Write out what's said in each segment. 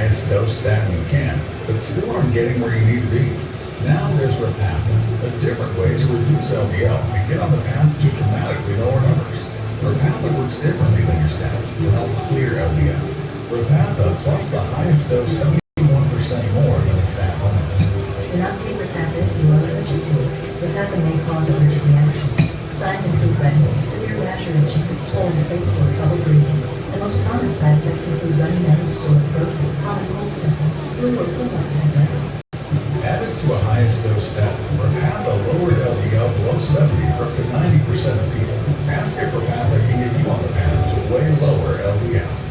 highest dose statin you can, but still aren't getting where you need to be. Now there's Repatha, a different way to reduce LDL and get on the path to dramatically lower numbers. Repatha works differently than your statin to help clear LDL. Repatha plus the highest dose 71% more than a statin only. Do not take Repatha if you are allergic to it. Repatha may cause allergic reactions. Signs include redness, severe rash or itching, swollen face, or trouble breathing. The most common side effects include runny nose, sore throat, common cold symptoms, flu or flu-like symptoms. Added to a highest dose statin, Repatha lowered LDL below 70 for up to 90% of people. Ask if Repatha can get you on the path to way lower LDL.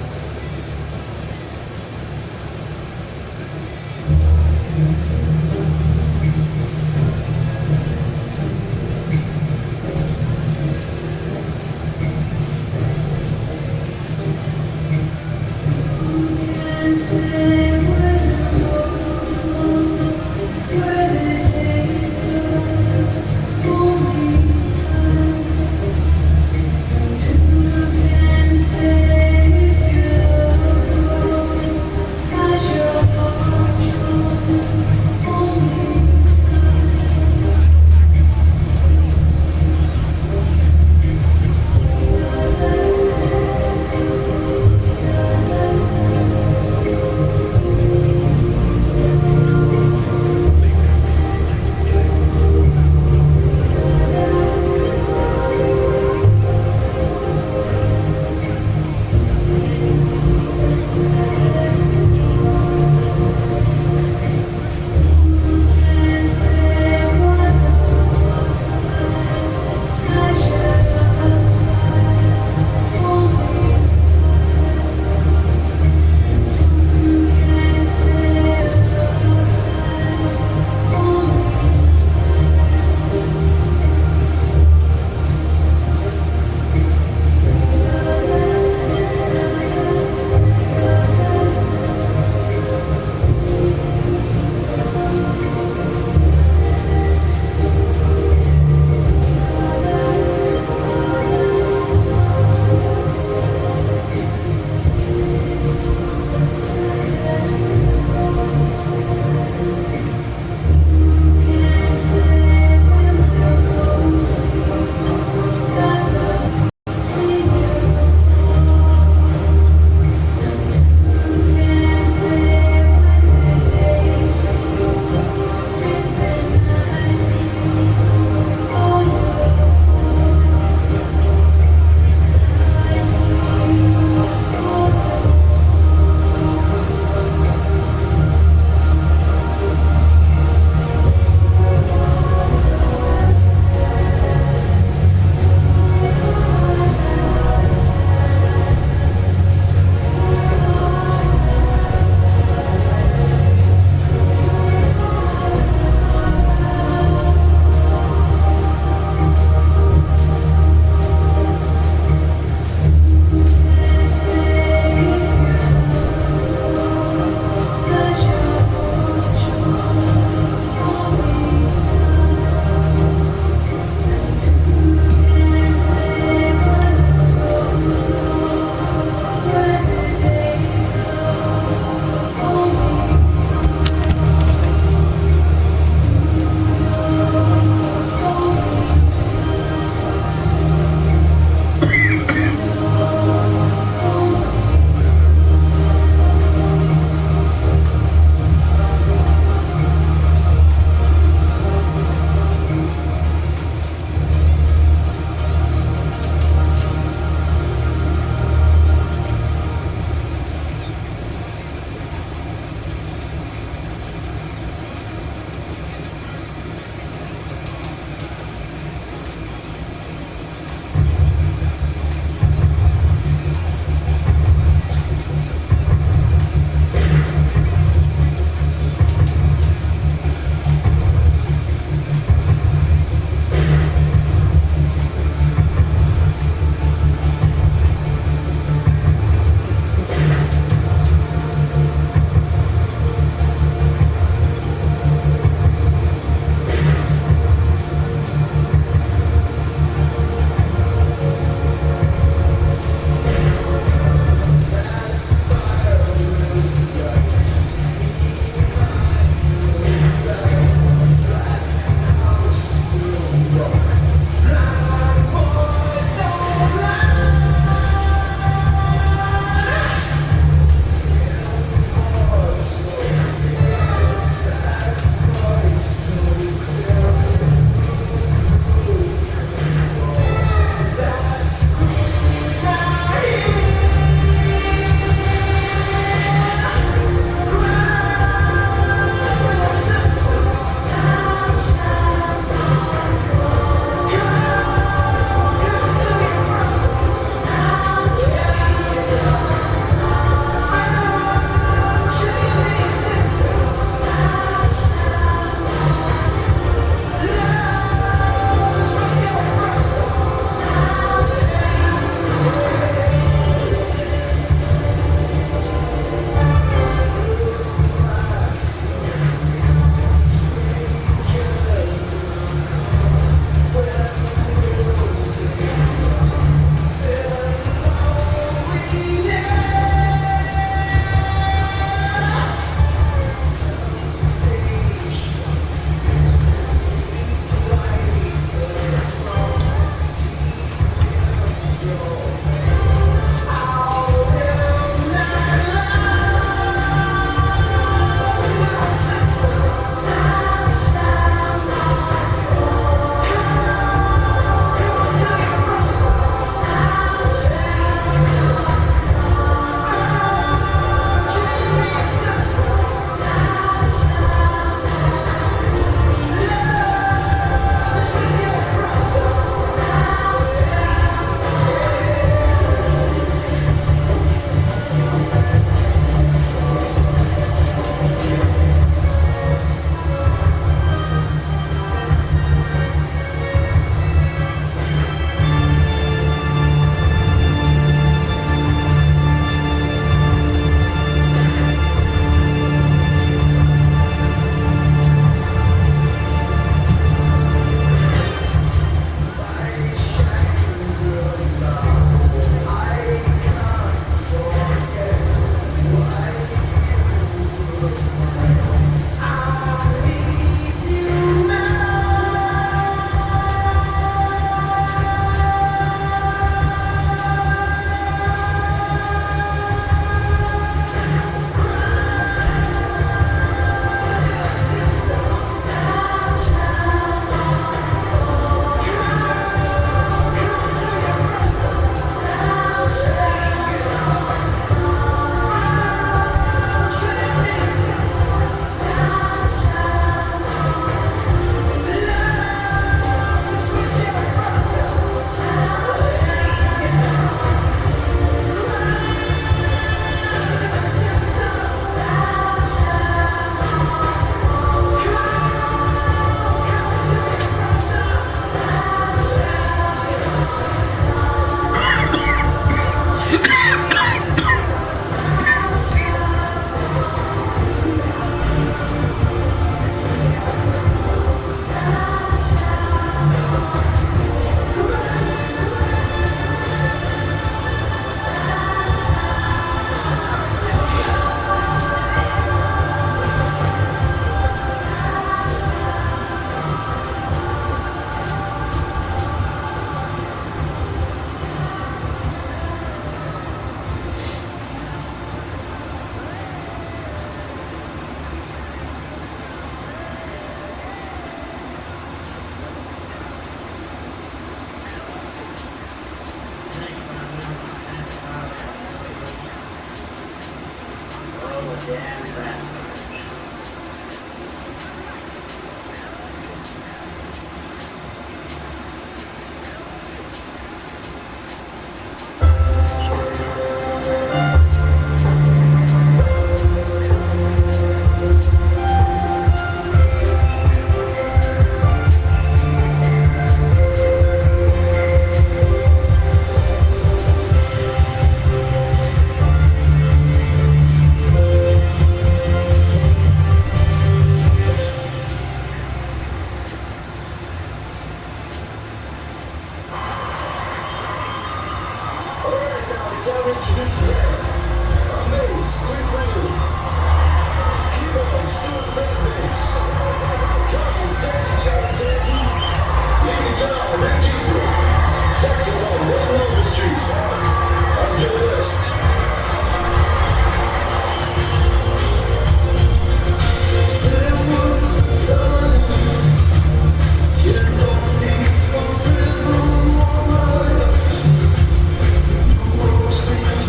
damn fast.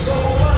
So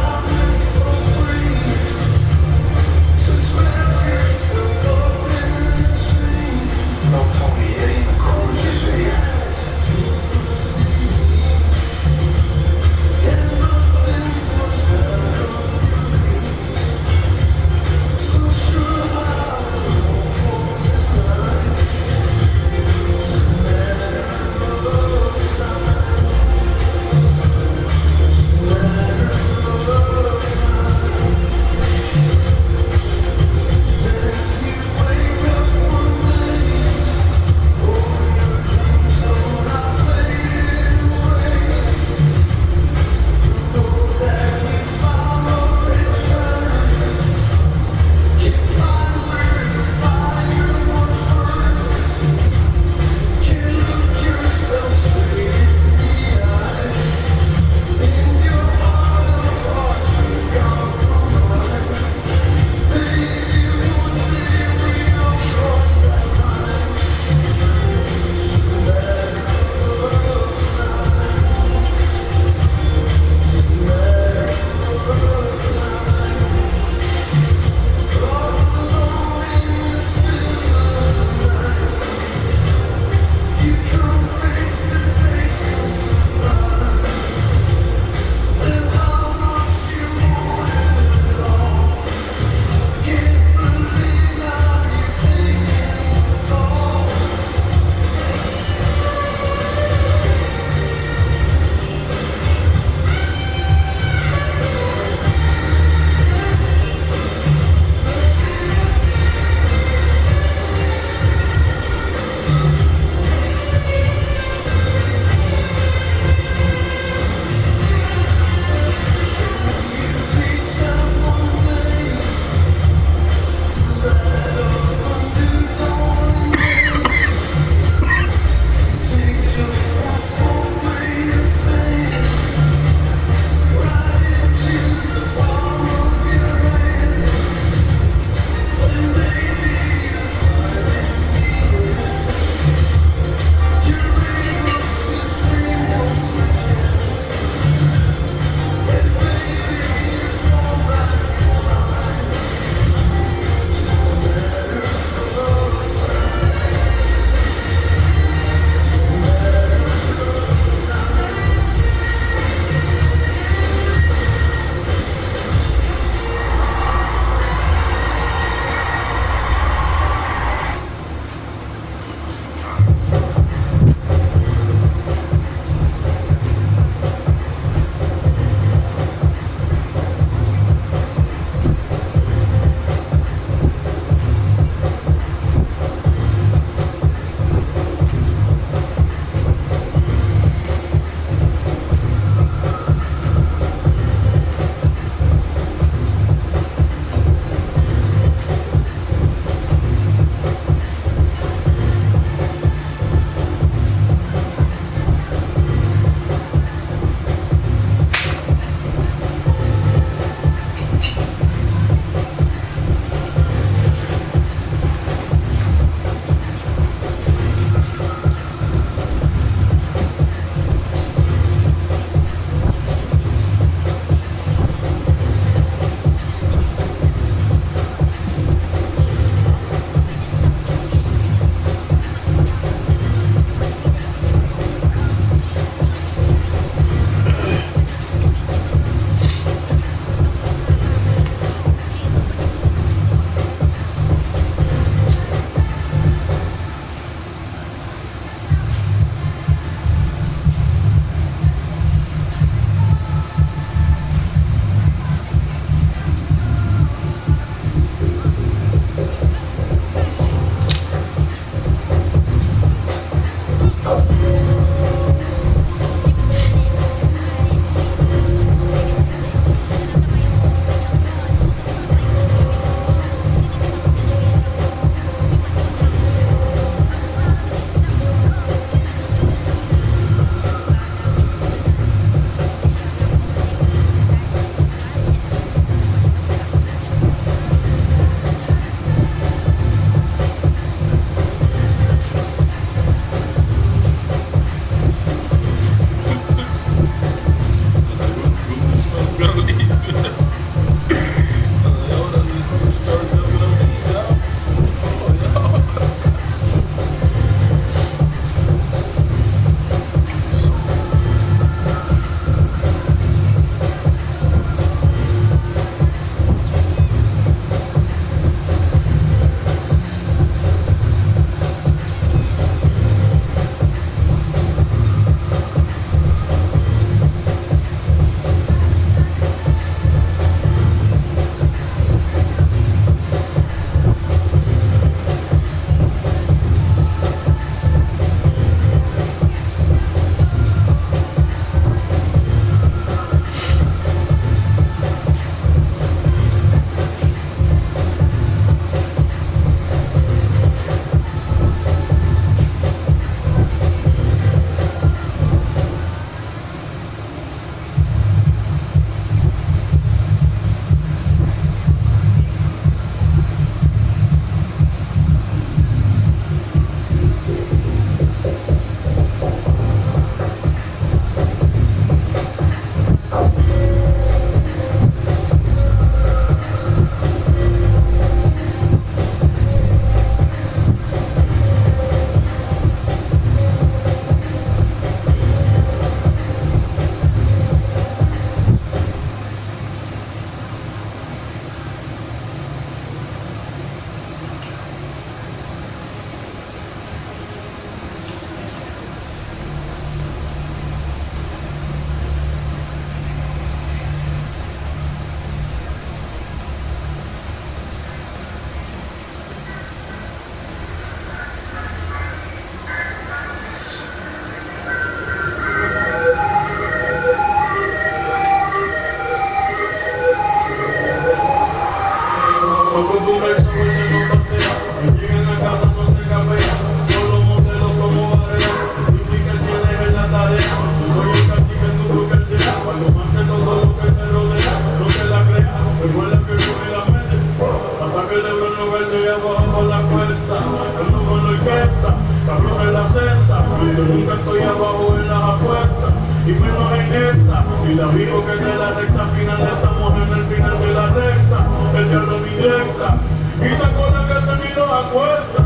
la digo que de la recta final estamos en el final de la recta. El diablo me inyecta y sacó la que se miró a cuesta.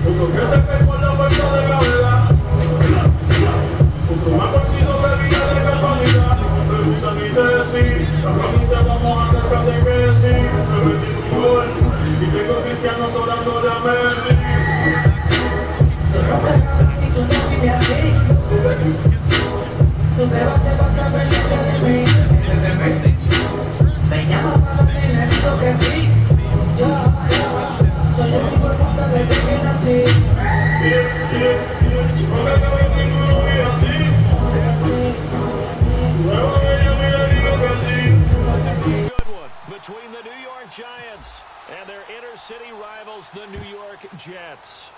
Otro que se cae por la fuerza de gravedad. Otro más preciso que vía de casualidad. Pregunta mi tesis, la pregunta vamos a hacer catequesis. Me metí un gol y tengo cristianos orándole a Messi. Y tú no vives así. Tú te vas a pasar pendiente de mí. Me llama para tener lo que sí. Yo soy el tipo de puta desde que nací. Porque cada ninguno vive así. Luego que yo me digo que sí. Good one between the New York Giants and their inner-city rivals, the New York Jets.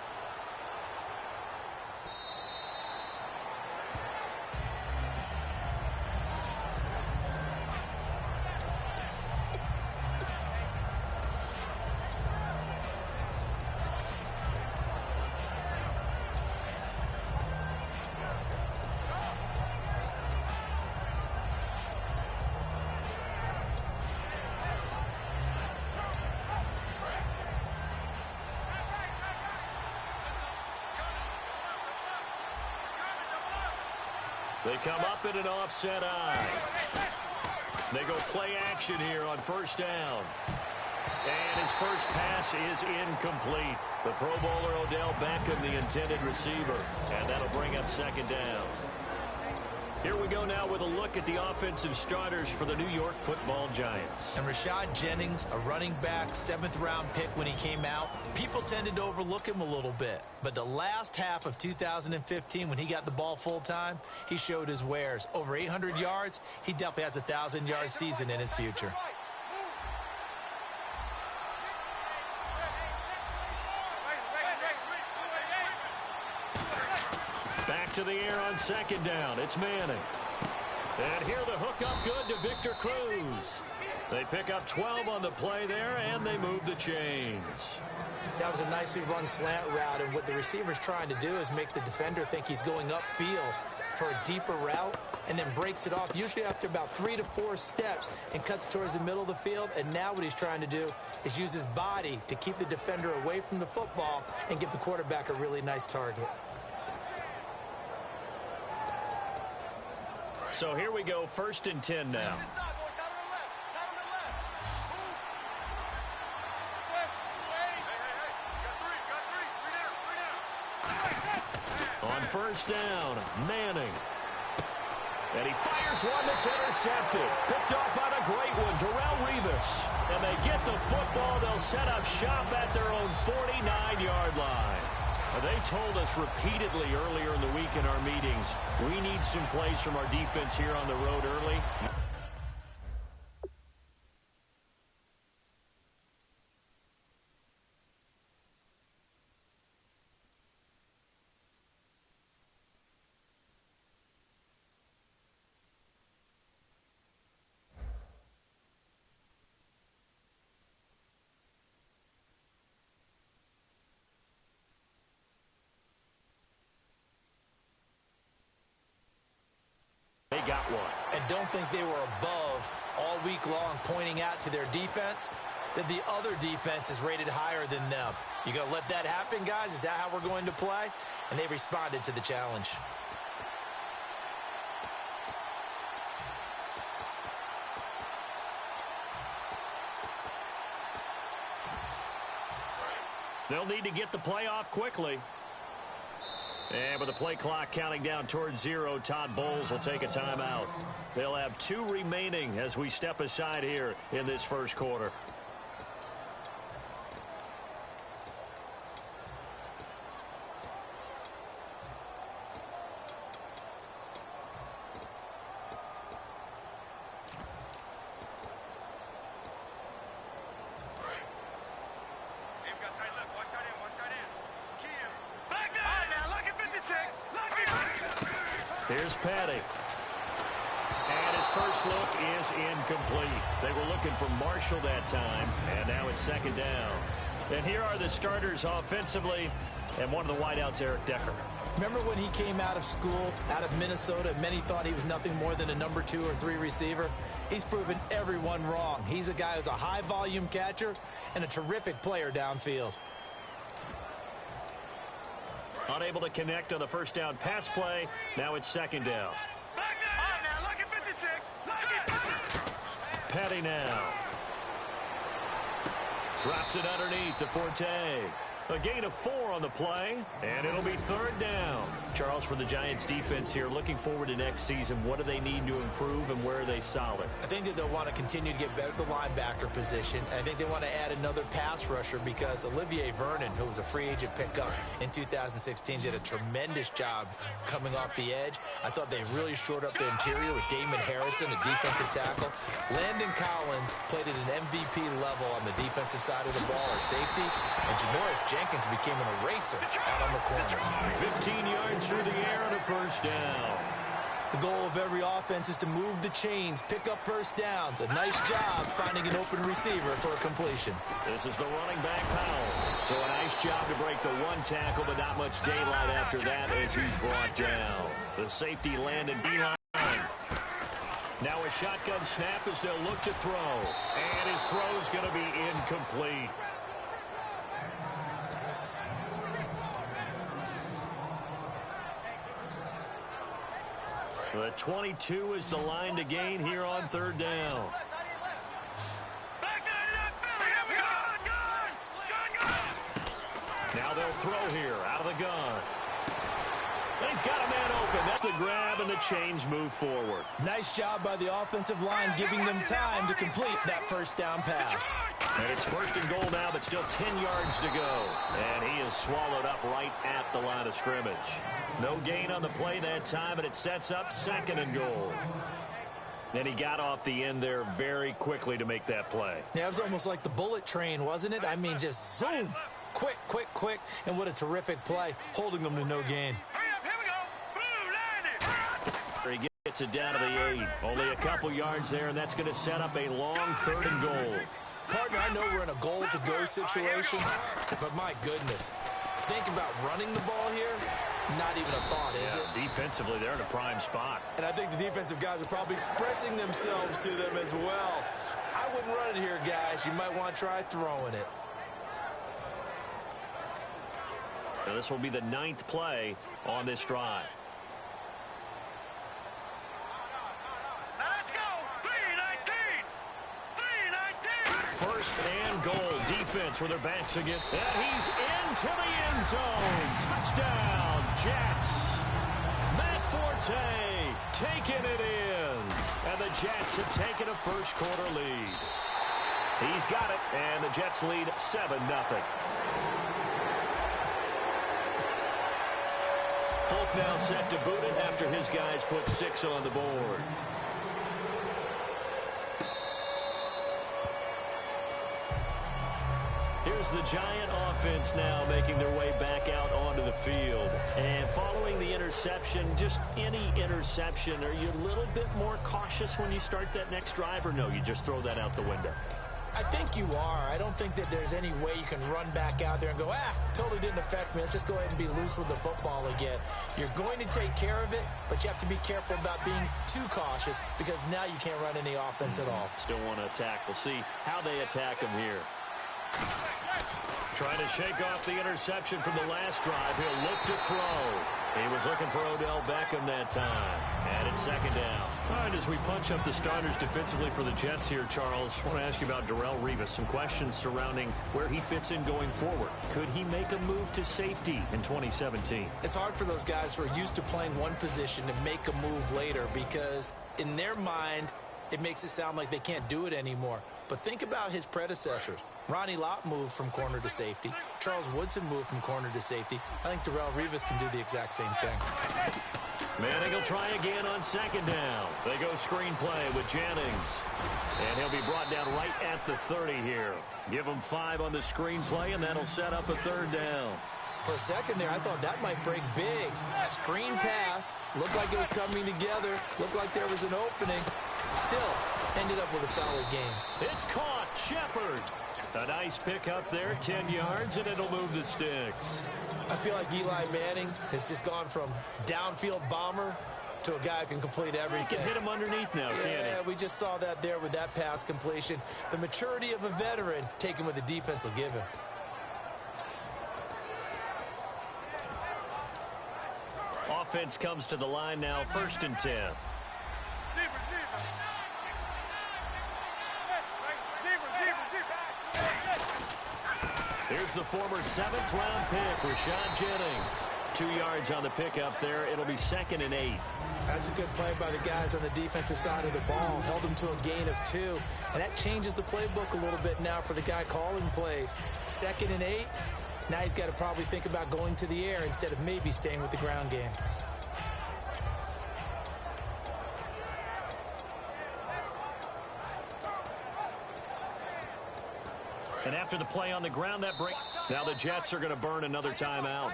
They come up in an offset eye. They go play action here on first down. And his first pass is incomplete. The Pro Bowler Odell Beckham, the intended receiver. And that'll bring up second down. Here we go now with a look at the offensive starters for the New York Football Giants. And Rashad Jennings, a running back, 7th-round pick when he came out. People tended to overlook him a little bit. But the last half of 2015, when he got the ball full-time, he showed his wares. Over 800 yards, he definitely has a 1,000-yard season in his future. Back to the air on second down. It's Manning. And here the hook up good to Victor Cruz. They pick up 12 on the play there, and they move the chains. That was a nicely run slant route, and what the receiver's trying to do is make the defender think he's going upfield for a deeper route, and then breaks it off, usually after about 3 to 4 steps, and cuts towards the middle of the field. And now what he's trying to do is use his body to keep the defender away from the football and give the quarterback a really nice target. So here we go, 1st and 10 now. On first down, Manning. And he fires one that's intercepted. Picked off by the great one, Darrelle Revis. And they get the football. They'll set up shop at their own 49-yard line. They told us repeatedly earlier in the week in our meetings, we need some plays from our defense here on the road early. They got one. And don't think they were above all week long pointing out to their defense that the other defense is rated higher than them. You going to let that happen, guys? Is that how we're going to play? And they responded to the challenge. They'll need to get the play off quickly. And with the play clock counting down towards 0, Todd Bowles will take a timeout. They'll have 2 remaining as we step aside here in this first quarter. Here's Petty. And his first look is incomplete. They were looking for Marshall that time, and now it's second down. And here are the starters offensively, and one of the wideouts, Eric Decker. Remember when he came out of school, out of Minnesota, and many thought he was nothing more than a number 2 or 3 receiver? He's proven everyone wrong. He's a guy who's a high-volume catcher and a terrific player downfield. Unable to connect on the first down pass play. Now it's second down. Petty now. Drops it underneath to Forte. A gain of 4 on the play, and it'll be third down. Charles, for the Giants defense here, looking forward to next season, what do they need to improve and where are they solid? I think that they'll want to continue to get better at the linebacker position. I think they want to add another pass rusher because Olivier Vernon, who was a free agent pickup in 2016, did a tremendous job coming off the edge. I thought they really shored up the interior with Damon Harrison, a defensive tackle. Landon Collins played at an MVP level on the defensive side of the ball as safety, and Janoris Jenkins became an eraser out on the corner. 15 yards through the air on a first down. The goal of every offense is to move the chains, pick up first downs. A nice job finding an open receiver for a completion. This is the running back, Powell. So a nice job to break the 1 tackle, but not much daylight after that as he's brought down. The safety Landon Beeline. Now a shotgun snap as they'll look to throw. And his throw's going to be incomplete. The 22 is the line to gain here on third down. Now they'll throw here out of the gun. And he's got a man open. That's the grab, and the chains move forward. Nice job by the offensive line, giving them time to complete that first down pass. And it's first and goal now, but still 10 yards to go. And he is swallowed up right at the line of scrimmage. No gain on the play that time, and it sets up second and goal. And he got off the end there very quickly to make that play. Yeah, it was almost like the bullet train, wasn't it? I mean, just zoom. Quick, quick, quick. And what a terrific play, holding them to no gain. He gets it down to the 8. Only a couple yards there, and that's going to set up a long third and goal. Partner, I know we're in a goal-to-go situation, but my goodness. Think about running the ball here. Not even a thought, is it? Defensively, they're in a prime spot. And I think the defensive guys are probably expressing themselves to them as well. I wouldn't run it here, guys. You might want to try throwing it. Now this will be the 9th play on this drive. First and goal. Defense with their backs again. And he's into the end zone. Touchdown, Jets. Matt Forte taking it in. And the Jets have taken a first quarter lead. He's got it, and the Jets lead 7-0. Folk now set to boot it after his guys put 6 on the board. Here's the Giant offense now making their way back out onto the field. And following the interception, just any interception, are you a little bit more cautious when you start that next drive, or no, you just throw that out the window? I think you are. I don't think that there's any way you can run back out there and go, totally didn't affect me. Let's just go ahead and be loose with the football again. You're going to take care of it, but you have to be careful about being too cautious because now you can't run any offense at all. Still want to attack. We'll see how they attack him here. Trying to shake off the interception from the last drive. He'll look to throw. He was looking for Odell Beckham that time. And it's second down. All right, as we punch up the starters defensively for the Jets here, Charles, I want to ask you about Darrelle Revis. Some questions surrounding where he fits in going forward. Could he make a move to safety in 2017? It's hard for those guys who are used to playing one position to make a move later because in their mind, it makes it sound like they can't do it anymore. But think about his predecessors. Ronnie Lott moved from corner to safety. Charles Woodson moved from corner to safety. I think Darrelle Revis can do the exact same thing. Manning will try again on second down. They go screen play with Jennings. And he'll be brought down right at the 30 here. Give him 5 on the screen play, and that'll set up a third down. For a second there, I thought that might break big. Screen pass. Looked like it was coming together. Looked like there was an opening. Still, ended up with a solid game. It's caught. Shepard. A nice pick up there, 10 yards, and it'll move the sticks. I feel like Eli Manning has just gone from downfield bomber to a guy who can complete everything. He can hit him underneath now, can't he? Yeah, we just saw that there with that pass completion. The maturity of a veteran taken with the defense will give him. Offense comes to the line now, 1st and 10. Here's the former 7th-round pick, Rashad Jennings. 2 yards on the pickup there. It'll be 2nd and 8. That's a good play by the guys on the defensive side of the ball. Held them to a gain of 2. And that changes the playbook a little bit now for the guy calling plays. 2nd and 8. Now he's got to probably think about going to the air instead of maybe staying with the ground game. And after the play on the ground, that break. Now the Jets are going to burn another timeout.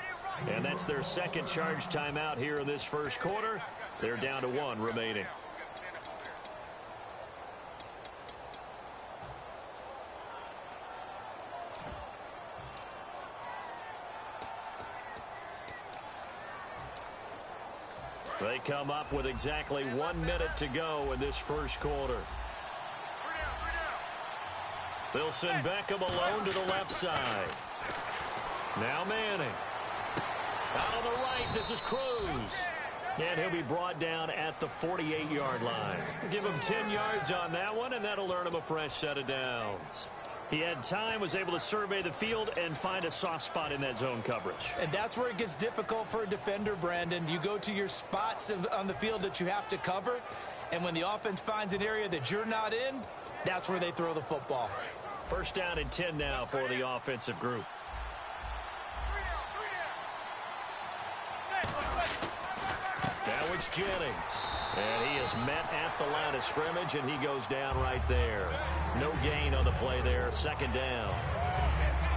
And that's their 2nd charge timeout here in this 1st quarter. They're down to 1 remaining. They come up with exactly 1 minute to go in this 1st quarter. They'll send Beckham alone to the left side. Now Manning. Out on the right, this is Cruz. And he'll be brought down at the 48-yard line. Give him 10 yards on that one, and that'll earn him a fresh set of downs. He had time, was able to survey the field and find a soft spot in that zone coverage. And that's where it gets difficult for a defender, Brandon. You go to your spots on the field that you have to cover, and when the offense finds an area that you're not in, that's where they throw the football. 1st down and 10 now for the offensive group. Now it's Jennings. And he is met at the line of scrimmage, and he goes down right there. No gain on the play there. 2nd down.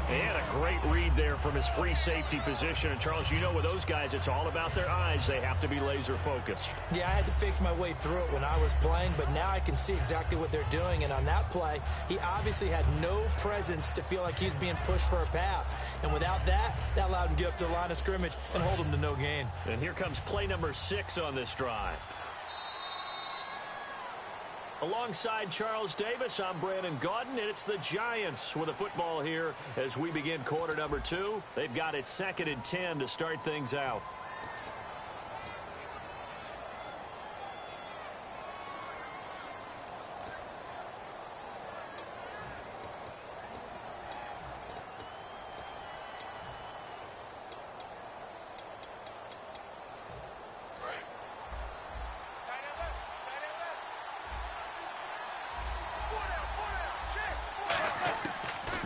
He had a great read there from his free safety position. And, Charles, you know with those guys, it's all about their eyes. They have to be laser-focused. Yeah, I had to fake my way through it when I was playing, but now I can see exactly what they're doing. And on that play, he obviously had no presence to feel like he's being pushed for a pass. And without that, that allowed him to get up to the line of scrimmage and hold him to no gain. And here comes play number 6 on this drive. Alongside Charles Davis, I'm Brandon Gaudin, and it's the Giants with the football here as we begin quarter number 2. They've got it 2nd and 10 to start things out.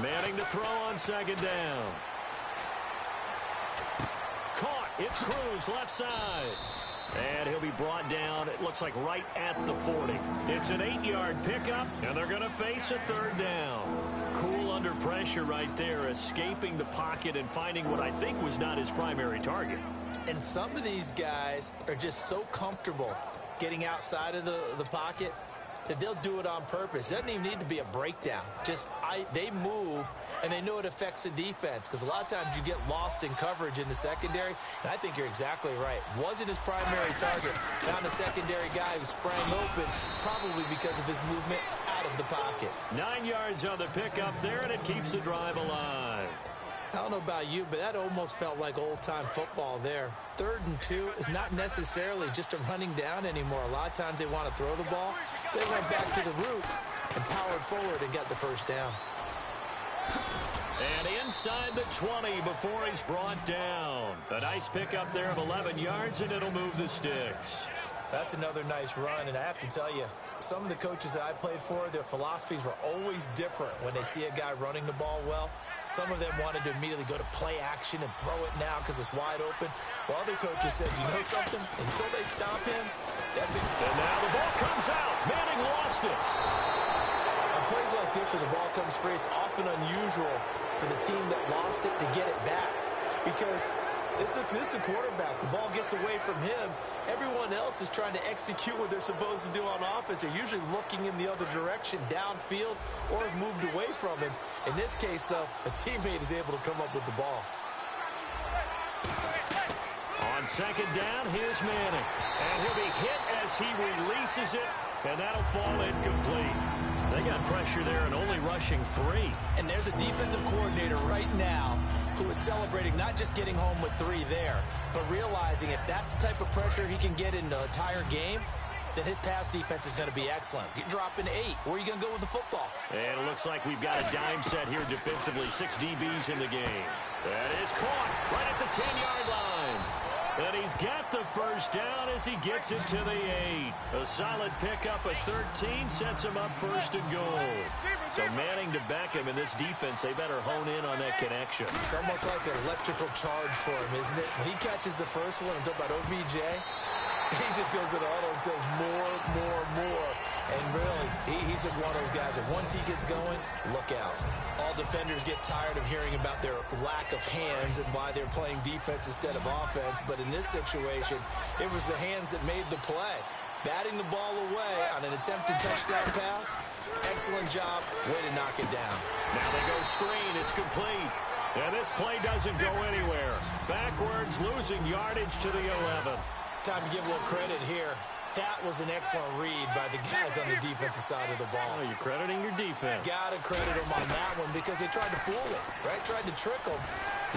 Manning to throw on 2nd down. Caught. It's Cruz, left side. And he'll be brought down, it looks like right at the 40. It's an 8-yard pickup, and they're going to face a 3rd down. Cool under pressure right there, escaping the pocket and finding what I think was not his primary target. And some of these guys are just so comfortable getting outside of the pocket that they'll do it on purpose. It doesn't even need to be a breakdown. They move, and they know it affects the defense, because a lot of times you get lost in coverage in the secondary, and I think you're exactly right. Wasn't his primary target. Found a secondary guy who sprang open, probably because of his movement out of the pocket. 9 yards on the pickup there, and it keeps the drive alive. I don't know about you, but that almost felt like old-time football there. 3rd and 2 is not necessarily just a running down anymore. A lot of times they want to throw the ball. They went back to the roots and powered forward and got the 1st down. And inside the 20 before he's brought down. A nice pickup there of 11 yards, and it'll move the sticks. That's another nice run, and I have to tell you, some of the coaches that I played for, their philosophies were always different when they see a guy running the ball well. Some of them wanted to immediately go to play action and throw it now because it's wide open. While other coaches said, you know something? Until they stop him, and now the ball comes out. Manning lost it. On plays like this where the ball comes free, it's often unusual for the team that lost it to get it back, because This is a quarterback. The ball gets away from him. Everyone else is trying to execute what they're supposed to do on offense. They're usually looking in the other direction, downfield, or have moved away from him. In this case, though, a teammate is able to come up with the ball. On second down, here's Manning. And he'll be hit as he releases it, and that'll fall incomplete. They got pressure there and only rushing 3. And there's a defensive coordinator right now who is celebrating not just getting home with 3 there, but realizing if that's the type of pressure he can get in the entire game, then his pass defense is going to be excellent. You're dropping 8. Where are you going to go with the football? And it looks like we've got a dime set here defensively. 6 DBs in the game. That is caught right at the 10-yard line. And he's got the first down as he gets it to the 8. A solid pickup of 13 sets him up first and goal. So Manning to Beckham in this defense, they better hone in on that connection. It's almost like an electrical charge for him, isn't it? When he catches the first one and talk about OBJ, he just goes to the huddle and says more. And really, he's just one of those guys that once he gets going, look out. All defenders get tired of hearing about their lack of hands and why they're playing defense instead of offense. But in this situation, it was the hands that made the play. Batting the ball away on an attempted touchdown pass. Excellent job. Way to knock it down. Now they go screen. It's complete. And this play doesn't go anywhere. Backwards, losing yardage to the 11. Time to give a little credit here. That was an excellent read by the guys on the defensive side of the ball. Oh, you're crediting your defense. Got to credit them on that one because they tried to fool him, right? Tried to trick him.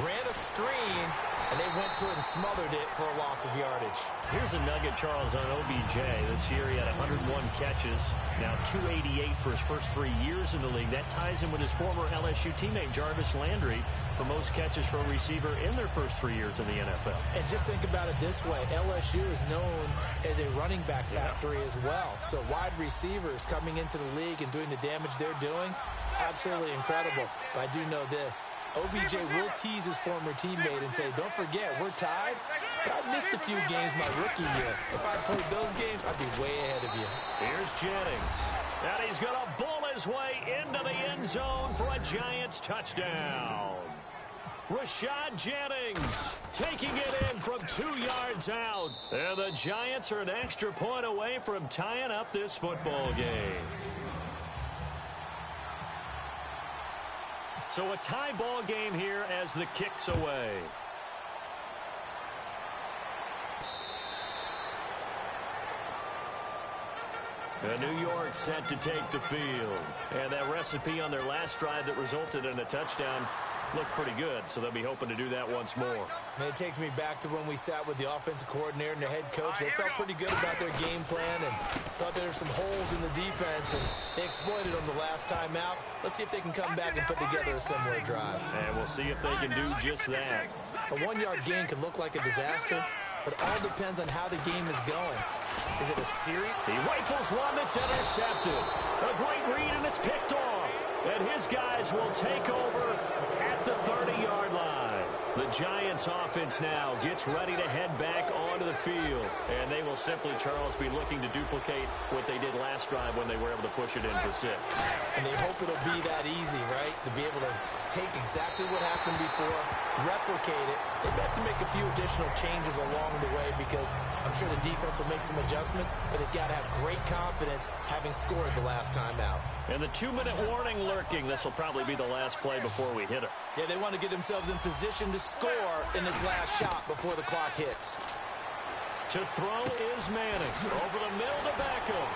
Ran a screen, and they went to it and smothered it for a loss of yardage. Here's a nugget, Charles, on OBJ. This year he had 101 catches, now 288 for his first 3 years in the league. That ties him with his former LSU teammate, Jarvis Landry, for most catches for a receiver in their first 3 years in the NFL. And just think about it this way. LSU is known as a running back factory as well. So wide receivers coming into the league and doing the damage they're doing, absolutely incredible. But I do know this. OBJ will tease his former teammate and say, don't forget, we're tied, but I missed a few games my rookie year. If I played those games, I'd be way ahead of you. Here's Jennings. And he's going to bull his way into the end zone for a Giants touchdown. Rashad Jennings taking it in from 2 yards out. And the Giants are an extra point away from tying up this football game. So a tie ball game here as the kick's away. And New York set to take the field. And that recipe on their last drive that resulted in a touchdown looked pretty good, so they'll be hoping to do that once more. Man, it takes me back to when we sat with the offensive coordinator and the head coach. They felt pretty good about their game plan and thought there were some holes in the defense, and they exploited them the last time out. Let's see if they can come back and put together a similar drive. And we'll see if they can do just that. A 1-yard gain can look like a disaster, but it all depends on how the game is going. Is it a series? He rifles one that's intercepted. A great read, and it's picked off. And his guys will take over at the 30-yard line. The Giants offense now gets ready to head back onto the field. And they will simply, Charles, be looking to duplicate what they did last drive when they were able to push it in for 6. And they hope it'll be that easy, right? To be able to take exactly what happened before, replicate it. They have to make a few additional changes along the way because I'm sure the defense will make some adjustments, but they've got to have great confidence having scored the last time out. And the 2-minute warning lurking. This will probably be the last play before we hit it. Yeah, they want to get themselves in position to score in this last shot before the clock hits. To throw is Manning. Over the middle to Beckham.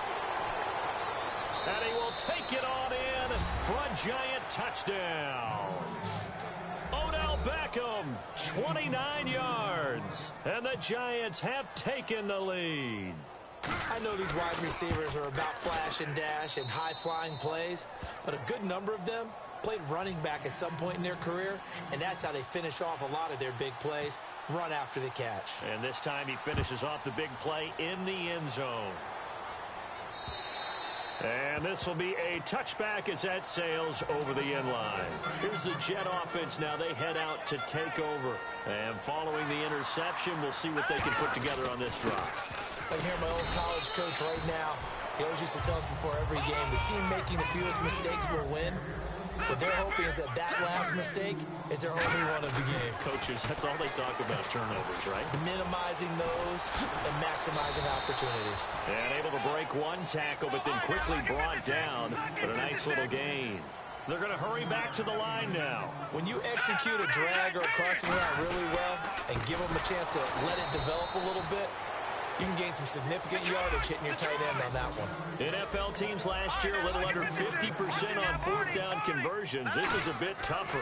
And he will take it on in for a Giant touchdown. Odell Beckham, 29 yards. And the Giants have taken the lead. I know these wide receivers are about flash and dash and high-flying plays, but a good number of them played running back at some point in their career, and that's how they finish off a lot of their big plays, run after the catch. And this time he finishes off the big play in the end zone. And this will be a touchback as that sails over the end line. Here's the Jet offense now. They head out to take over. And following the interception, we'll see what they can put together on this drive. I hear my old college coach right now. He always used to tell us before every game, the team making the fewest mistakes will win. What they're hoping is that last mistake is their only one of the game. Coaches, that's all they talk about, turnovers, right? Minimizing those and maximizing opportunities. And able to break one tackle, but then quickly brought down. But a nice little gain. They're going to hurry back to the line now. When you execute a drag or a crossing route really well and give them a chance to let it develop a little bit, you can gain some significant yardage hitting your tight end on that one. NFL teams last year a little under 50% on fourth down conversions. This is a bit tougher.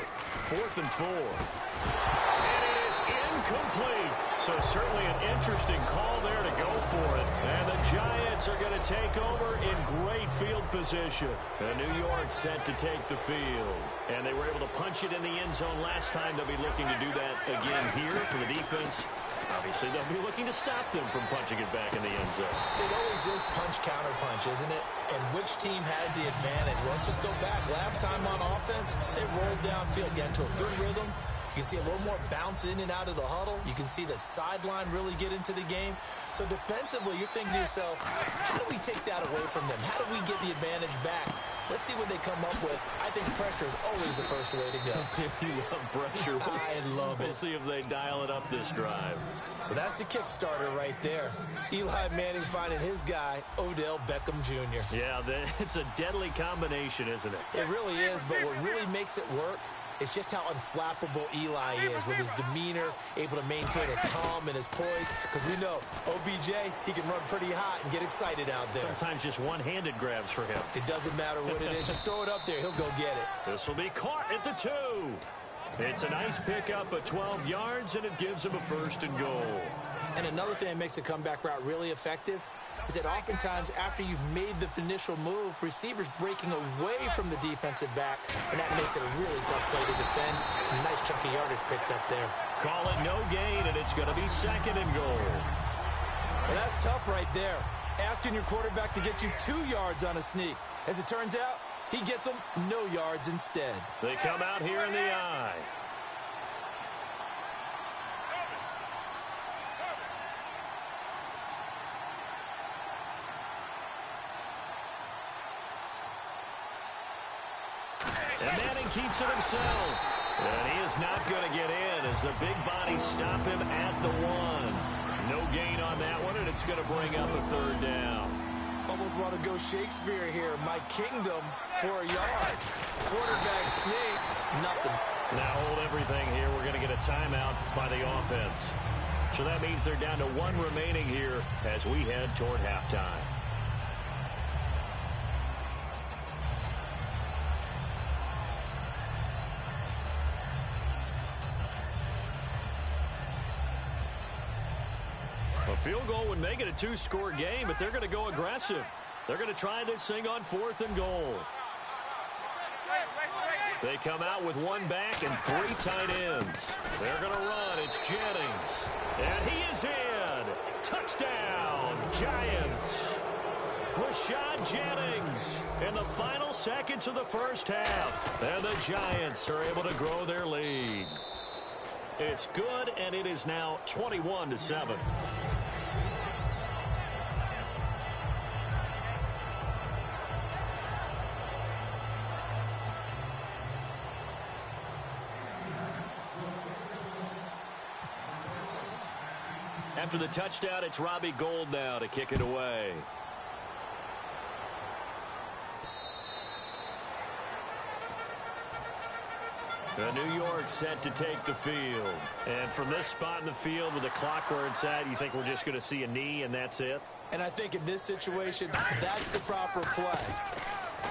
4th and 4. And it is incomplete. So certainly an interesting call there to go for it. And the Giants are going to take over in great field position. And New York set to take the field. And they were able to punch it in the end zone last time. They'll be looking to do that again here for the defense. Obviously, they'll be looking to stop them from punching it back in the end zone. It always is punch-counter-punch, isn't it? And which team has the advantage? Well, let's just go back. Last time on offense, they rolled downfield, get into a good rhythm. You can see a little more bounce in and out of the huddle. You can see the sideline really get into the game. So defensively, you're thinking to yourself, how do we take that away from them? How do we get the advantage back? Let's see what they come up with. I think pressure is always the first way to go. You love pressure. I love it. We'll see if they dial it up this drive. But that's the Kickstarter right there. Eli Manning finding his guy, Odell Beckham Jr. Yeah, it's a deadly combination, isn't it? It really is, but what really makes it work is just how unflappable Eli is with his demeanor, able to maintain his calm and his poise. Because we know OBJ, he can run pretty hot and get excited out there. Sometimes just one-handed grabs for him. It doesn't matter what it is. Just throw it up there. He'll go get it. This will be caught at the 2. It's a nice pickup of 12 yards, and it gives him a 1st and goal. And another thing that makes a comeback route really effective is that oftentimes after you've made the initial move, receivers breaking away from the defensive back, and that makes it a really tough play to defend. A nice chunky yardage picked up there. Call it no gain, and it's going to be 2nd and goal. Well, that's tough right there. Asking your quarterback to get you 2 yards on a sneak. As it turns out, he gets them no yards instead. They come out here in the eye. And Manning keeps it himself. And he is not going to get in as the big bodies stop him at the 1. No gain on that one, and it's going to bring up a 3rd down. Almost want to go Shakespeare here. My kingdom for a yard. Quarterback sneak, nothing. Now hold everything here. We're going to get a timeout by the offense. So that means they're down to 1 remaining here as we head toward halftime. A field goal would make it a 2-score game, but they're going to go aggressive. They're going to try this thing on 4th and goal. They come out with 1 back and 3 tight ends. They're going to run. It's Jennings. And he is in. Touchdown, Giants. Rashad Jennings in the final seconds of the first half. And the Giants are able to grow their lead. It's good, and it is now 21-7. After the touchdown, it's Robbie Gould now to kick it away. New York set to take the field. And from this spot in the field with the clock where it's at, you think we're just going to see a knee and that's it? And I think in this situation, that's the proper play.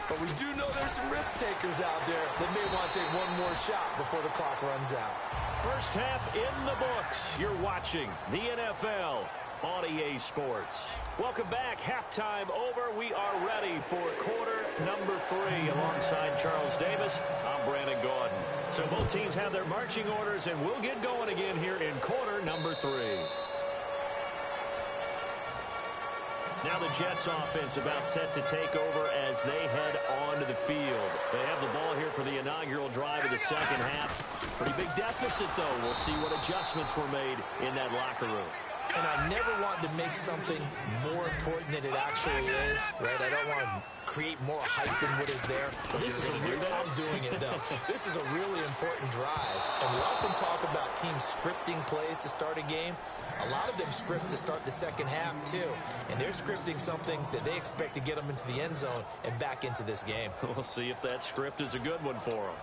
But we do know there's some risk takers out there that may want to take one more shot before the clock runs out. First half in the books. You're watching the NFL on EA Sports. Welcome back. Halftime over. We are ready for quarter number 3. Alongside Charles Davis, I'm Brandon Gordon. So both teams have their marching orders, and we'll get going again here in quarter number 3. Now the Jets offense about set to take over as they head onto the field. They have the ball here for the inaugural drive of the second half. Pretty big deficit, though. We'll see what adjustments were made in that locker room. And I never want to make something more important than it actually is, right? I don't want to create more hype than what is there. But this is a real, I'm doing it though. This is a really important drive. And we often talk about teams scripting plays to start a game. A lot of them script to start the second half too. And they're scripting something that they expect to get them into the end zone and back into this game. We'll see if that script is a good one for them.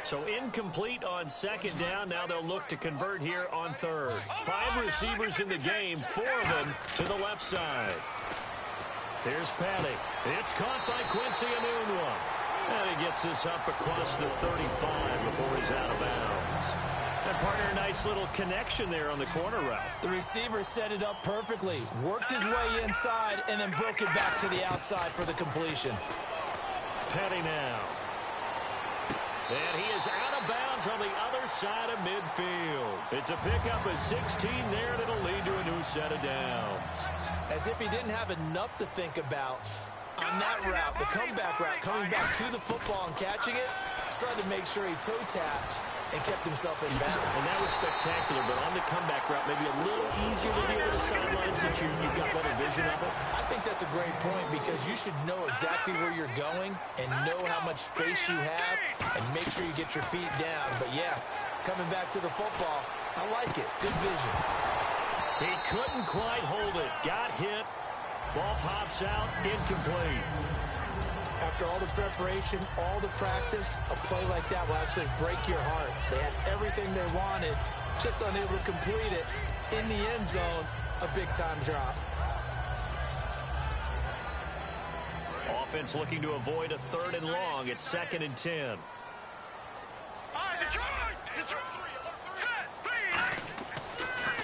So incomplete on second down. Now they'll look to convert here on third. 5 receivers in the game, 4 of them to the left side. Here's Patty. It's caught by Quincy Enunwa. And he gets this up across the 35 before he's out of bounds. And partner, a nice little connection there on the corner route. The receiver set it up perfectly, worked his way inside, and then broke it back to the outside for the completion. Petty now. And he is out of bounds on the other side of midfield. It's a pickup of 16 there, and it'll lead to a new set of downs. As if he didn't have enough to think about on that route, the comeback route, coming back to the football and catching it, decided to make sure he toe-tapped and kept himself in bounds. And that was spectacular, but on the comeback route, maybe a little easier to deal with the sidelines since you've got better vision of it. I think that's a great point because you should know exactly where you're going and know how much space you have and make sure you get your feet down. But, yeah, coming back to the football, I like it. Good vision. He couldn't quite hold it. Got hit. Ball pops out. Incomplete. After all the preparation, all the practice, a play like that will actually break your heart. They had everything they wanted, just unable to complete it. In the end zone, a big-time drop. Offense looking to avoid a 3rd and long. It's 2nd and 10.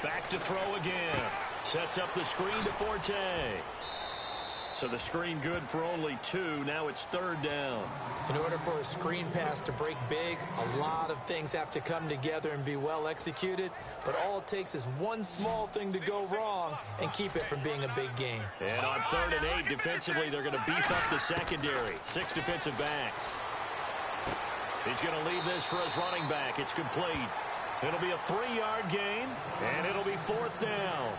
Back to throw again. Sets up the screen to Forte. So the screen good for only 2. Now it's 3rd down. In order for a screen pass to break big, a lot of things have to come together and be well executed. But all it takes is one small thing to go wrong and keep it from being a big game. And on 3rd and 8, defensively, they're going to beef up the secondary. 6 defensive backs. He's going to leave this for his running back. It's complete. It'll be a 3-yard gain, and it'll be 4th down.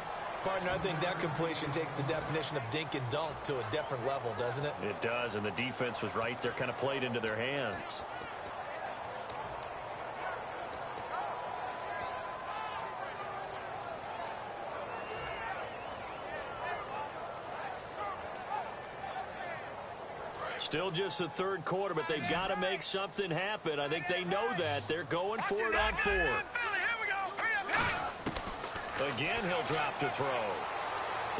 Partner, I think that completion takes the definition of dink and dunk to a different level, doesn't it? It does, and the defense was right there, kind of played into their hands. Still just the 3rd quarter, but they've got to make something happen. I think they know that. They're going for it on 4th. Again, he'll drop to throw.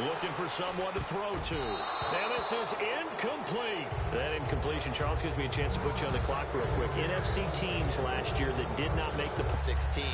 Looking for someone to throw to. And this is incomplete. That incompletion, Charles, gives me a chance to put you on the clock real quick. NFC teams last year that did not make the 16.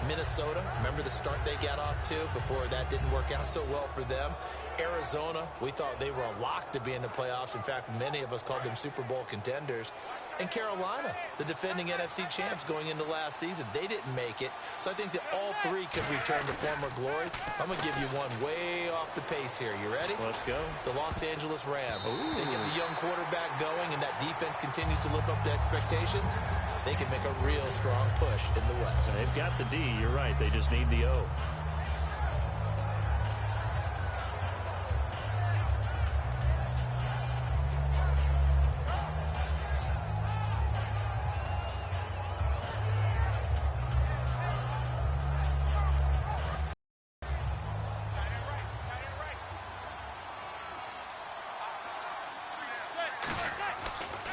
Minnesota, remember the start they got off to before that didn't work out so well for them. Arizona, we thought they were a lock to be in the playoffs. In fact, many of us called them Super Bowl contenders. And Carolina, the defending NFC champs going into last season, they didn't make it. So I think that all 3 could return to former glory. I'm going to give you one way off the pace here. You ready? Let's go. The Los Angeles Rams. Ooh. They get the young quarterback going, and that defense continues to live up to expectations. They can make a real strong push in the West. They've got the D. You're right. They just need the O.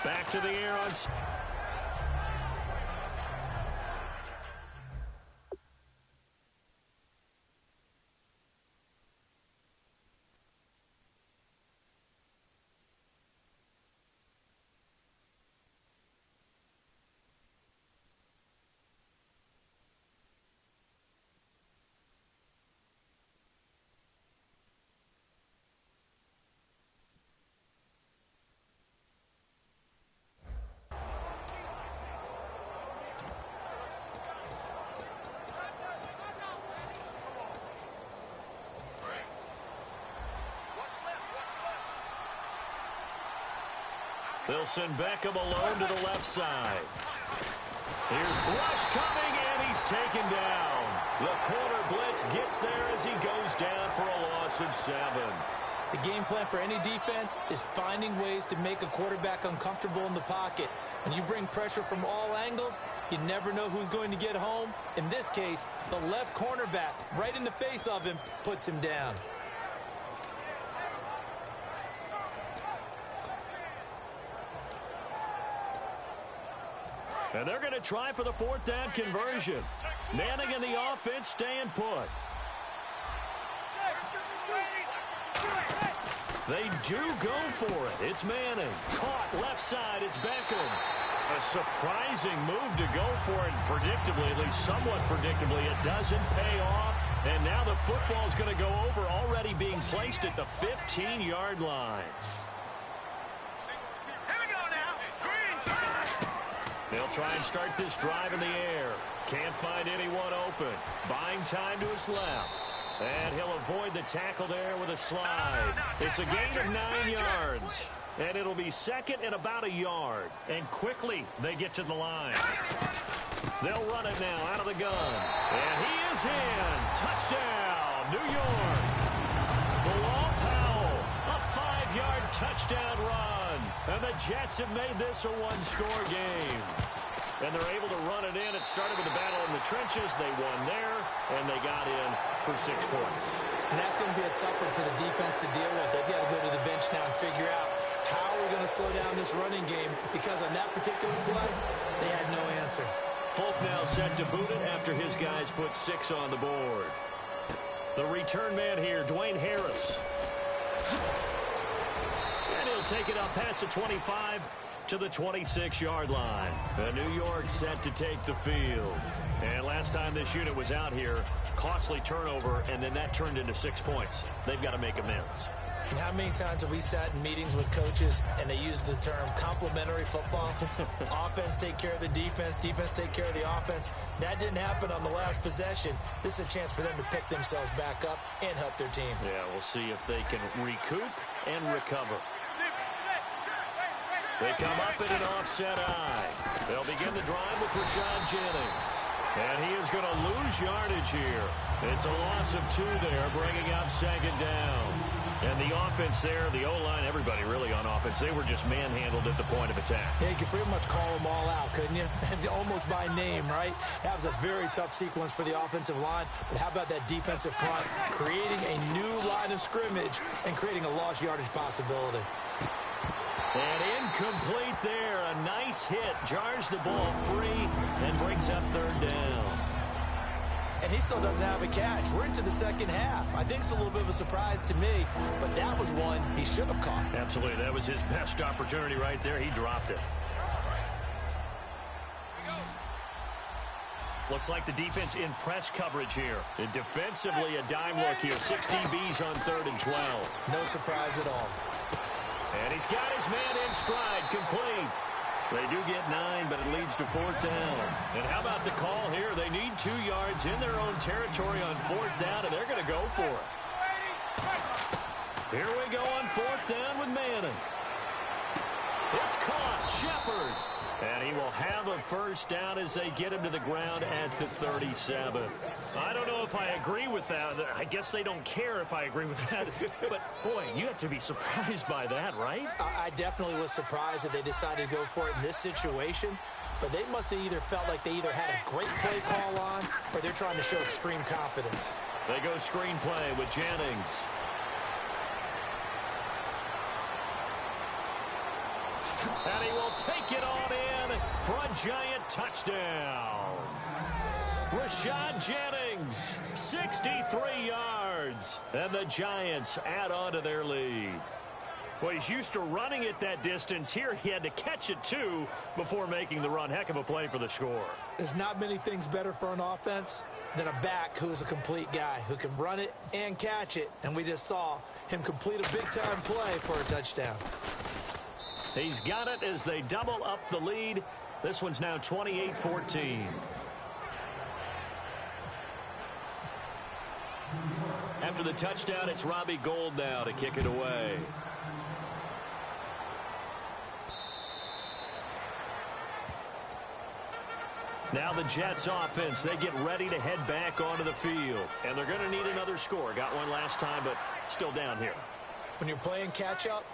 Back to the air on... They'll send Beckham alone to the left side. Here's Rush coming, and he's taken down. The corner blitz gets there as he goes down for a loss of 7. The game plan for any defense is finding ways to make a quarterback uncomfortable in the pocket. When you bring pressure from all angles, you never know who's going to get home. In this case, the left cornerback, right in the face of him, puts him down. And they're going to try for the 4th down conversion. Manning and the offense staying put. They do go for it. It's Manning. Caught left side. It's Beckham. A surprising move to go for it. Predictably, at least somewhat predictably, it doesn't pay off. And now the football's going to go over, already being placed at the 15-yard line. They'll try and start this drive in the air. Can't find anyone open. Buying time to his left. And he'll avoid the tackle there with a slide. It's a gain of 9 yards. And it'll be second and about a yard. And quickly they get to the line. They'll run it now out of the gun. And he is in. Touchdown, New York. Bilal Powell, a 5-yard touchdown run. And the Jets have made this a one-score game. And they're able to run it in. It started with a battle in the trenches. They won there, and they got in for 6 points. And that's going to be a tough one for the defense to deal with. They've got to go to the bench now and figure out how we're going to slow down this running game, because on that particular play, they had no answer. Folk now set to boot it after his guys put 6 on the board. The return man here, Dwayne Harris. And he'll take it up past the 25 to the 26-yard line. The New York set to take the field. And last time this unit was out here, costly turnover, and then that turned into 6 points. They've got to make amends. And how many times have we sat in meetings with coaches and they use the term complementary football? Offense take care of the defense, defense take care of the offense. That didn't happen on the last possession. This is a chance for them to pick themselves back up and help their team. Yeah, we'll see if they can recoup and recover. They come up in an offset eye. They'll begin the drive with Rashad Jennings. And he is going to lose yardage here. It's a loss of 2 there, bringing up second down. And the offense there, the O-line, everybody really on offense, they were just manhandled at the point of attack. Yeah, you could pretty much call them all out, couldn't you? Almost by name, right? That was a very tough sequence for the offensive line. But how about that defensive front creating a new line of scrimmage and creating a lost yardage possibility? And incomplete there. A nice hit. Jars the ball free and brings up third down. And he still doesn't have a catch. We're into the second half. I think it's a little bit of a surprise to me, but that was one he should have caught. Absolutely. That was his best opportunity right there. He dropped it. Looks like the defense in press coverage here. And defensively, a dime look here. 6 DBs on 3rd and 12. No surprise at all. And he's got his man in stride, complete. They do get 9, but it leads to 4th down. And how about the call here? They need 2 yards in their own territory on 4th down, and they're going to go for it. Here we go on 4th down with Manning. It's caught. Shepard. And he will have a first down as they get him to the ground at the 37. I don't know if I agree with that. I guess they don't care if I agree with that. But, boy, you have to be surprised by that, right? I definitely was surprised that they decided to go for it in this situation. But they must have either felt like they either had a great play call on or they're trying to show extreme confidence. They go screenplay with Jennings. And he will take it on in for a giant touchdown. Rashad Jennings, 63 yards. And the Giants add on to their lead. Well, he's used to running it that distance. Here he had to catch it, too, before making the run. Heck of a play for the score. There's not many things better for an offense than a back who is a complete guy, who can run it and catch it. And we just saw him complete a big-time play for a touchdown. He's got it as they double up the lead. This one's now 28-14. After the touchdown, it's Robbie Gould now to kick it away. Now the Jets offense, they get ready to head back onto the field. And they're going to need another score. Got one last time, but still down here. When you're playing catch-up,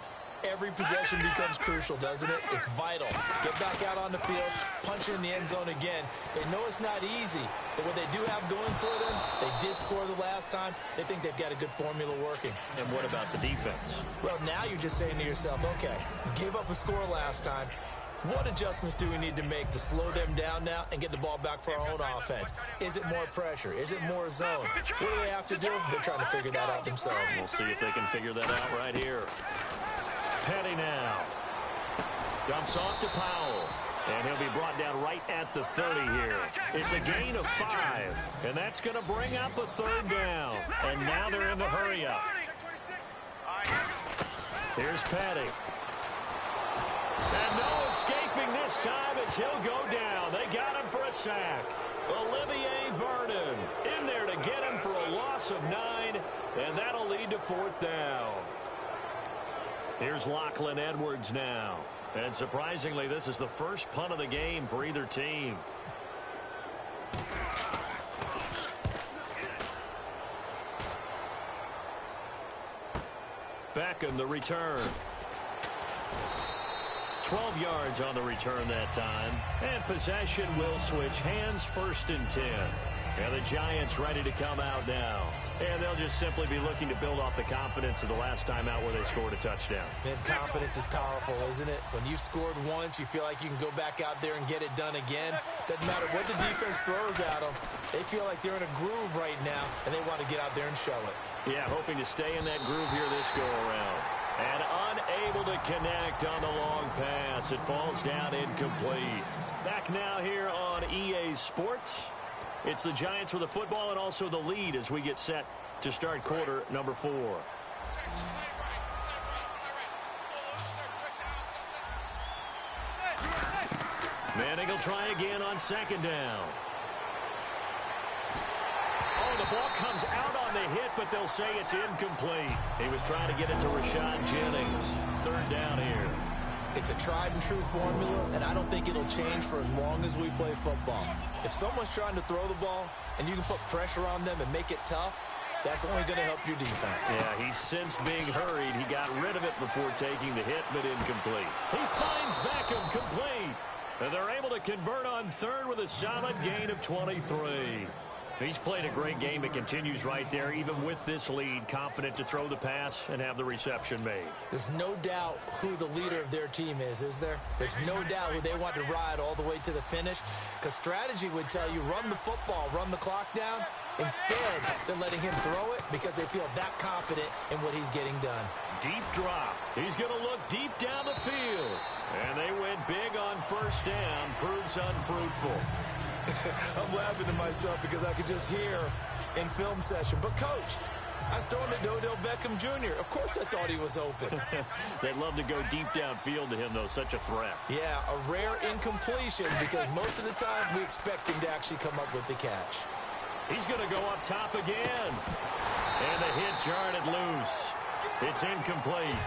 every possession becomes crucial, doesn't it? It's vital. Get back out on the field, punch it in the end zone again. They know it's not easy, but what they do have going for them, they did score the last time. They think they've got a good formula working. And what about the defense? Well, now you're just saying to yourself, okay, give up a score last time. What adjustments do we need to make to slow them down now and get the ball back for our own offense? Is it more pressure? Is it more zone? What do they have to do? They're trying to figure that out themselves. We'll see if they can figure that out right here. Petty now. Dumps off to Powell. And he'll be brought down right at the 30 here. It's a gain of 5. And that's going to bring up a third down. And now they're in the hurry up. Here's Petty. And no escaping this time as he'll go down. They got him for a sack. Olivier Vernon in there to get him for a loss of 9. And that'll lead to 4th down. Here's Lachlan Edwards now. And surprisingly, this is the first punt of the game for either team. Beckham, the return. 12 yards on the return that time. And possession will switch hands, 1st and 10. And the Giants ready to come out now. And they'll just simply be looking to build off the confidence of the last time out where they scored a touchdown. And confidence is powerful, isn't it? When you've scored once, you feel like you can go back out there and get it done again. Doesn't matter what the defense throws at them. They feel like they're in a groove right now, and they want to get out there and show it. Yeah, hoping to stay in that groove here this go-around. And unable to connect on the long pass. It falls down incomplete. Back now here on EA Sports. It's the Giants with the football and also the lead as we get set to start quarter number 4. Manning will try again on 2nd down. Oh, the ball comes out on the hit, but they'll say it's incomplete. He was trying to get it to Rashad Jennings. 3rd down here. It's a tried-and-true formula, and I don't think it'll change for as long as we play football. If someone's trying to throw the ball and you can put pressure on them and make it tough, that's only going to help your defense. Yeah, he's since being hurried. He got rid of it before taking the hit, but incomplete. He finds Beckham complete. And they're able to convert on 3rd with a solid gain of 23. He's played a great game. It continues right there, even with this lead, confident to throw the pass and have the reception made. There's no doubt who the leader of their team is there? There's no doubt who they want to ride all the way to the finish, because strategy would tell you run the football, run the clock down. Instead, they're letting him throw it because they feel that confident in what he's getting done. Deep drop. He's going to look deep down the field. And they went big on 1st down. Proves unfruitful. I'm laughing to myself because I could just hear in film session. But, Coach, I was throwing it to Odell Beckham Jr. Of course I thought he was open. They'd love to go deep downfield to him, though. Such a threat. Yeah, a rare incompletion because most of the time we expect him to actually come up with the catch. He's going to go up top again. And the hit jarred it loose. It's incomplete.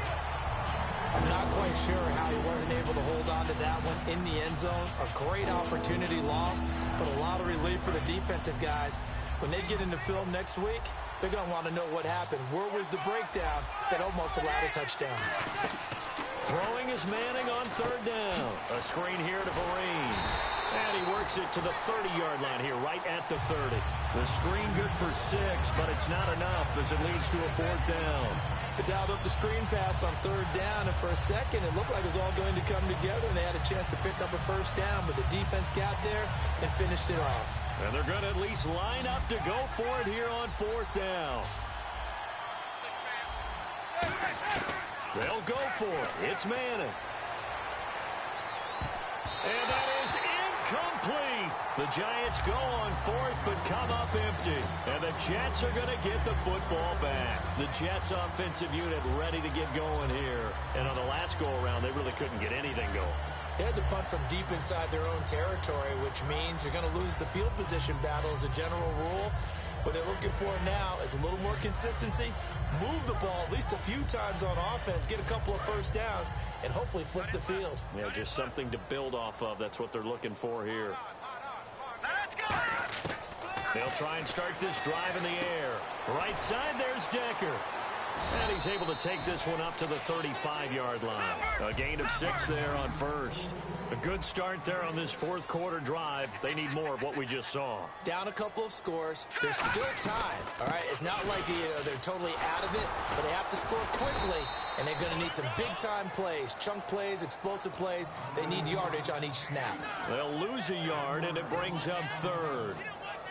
I'm not quite sure how he wasn't able to hold on to that one in the end zone. A great opportunity lost, but a lot of relief for the defensive guys. When they get into film next week, they're going to want to know what happened. Where was the breakdown that almost allowed a touchdown? Throwing is Manning on 3rd down. A screen here to Vereen. And he works it to the 30-yard line here, right at the 30. The screen good for 6, but it's not enough as it leads to a 4th down. They dialed up the screen pass on 3rd down, and for a second, it looked like it was all going to come together, and they had a chance to pick up a 1st down, but the defense got there and finished it off. And they're going to at least line up to go for it here on 4th down. They'll go for it. It's Manning. And that is incomplete. The Giants go on 4th, but come up empty. And the Jets are going to get the football back. The Jets offensive unit ready to get going here. And on the last go-around, they really couldn't get anything going. They had to punt from deep inside their own territory, which means they're going to lose the field position battle as a general rule. What they're looking for now is a little more consistency, move the ball at least a few times on offense, get a couple of 1st downs, and hopefully flip the field. Yeah, just something to build off of. That's what they're looking for here. They'll try and start this drive in the air. Right side, there's Decker. And he's able to take this one up to the 35-yard line. A gain of 6 there on first. A good start there on this fourth quarter drive. They need more of what we just saw. Down a couple of scores. There's still time, all right? It's not like they're totally out of it, but they have to score quickly, and they're going to need some big-time plays, chunk plays, explosive plays. They need yardage on each snap. They'll lose a yard, and it brings up third.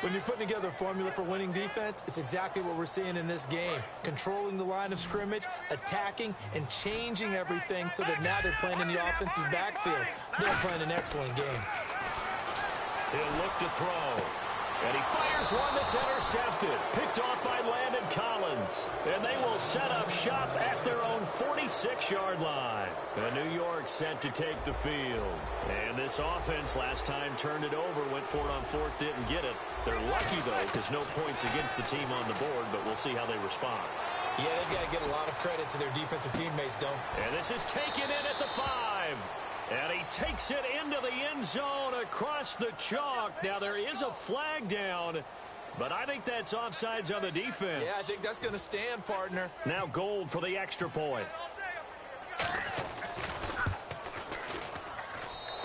When you're putting together a formula for winning defense, it's exactly what we're seeing in this game. Controlling the line of scrimmage, attacking, and changing everything so that now they're playing in the offense's backfield. They're playing an excellent game. He'll look to throw. And he fires one that's intercepted. Picked off by Landon Collins. And they will set up shop at their own 46-yard line. And New York set to take the field. And this offense last time turned it over, went for it on fourth, didn't get it. They're lucky, though, because no points against the team on the board, but we'll see how they respond. Yeah, they've got to give a lot of credit to their defensive teammates, don't. And this is taken in at the 5. And he takes it into the end zone across the chalk. Now, there is a flag down, but I think that's offsides on the defense. Yeah, I think that's going to stand, partner. Now Gold for the extra point.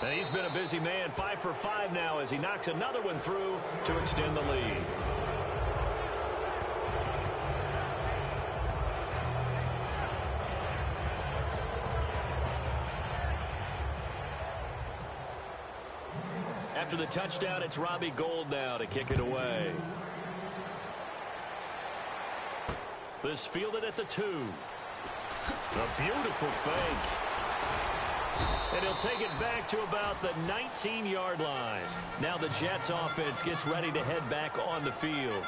And he's been a busy man, 5 for 5 now as he knocks another one through to extend the lead. After the touchdown, it's Robbie Gould now to kick it away. This fielded at the 2. A beautiful fake. And he'll take it back to about the 19-yard line. Now the Jets offense gets ready to head back on the field.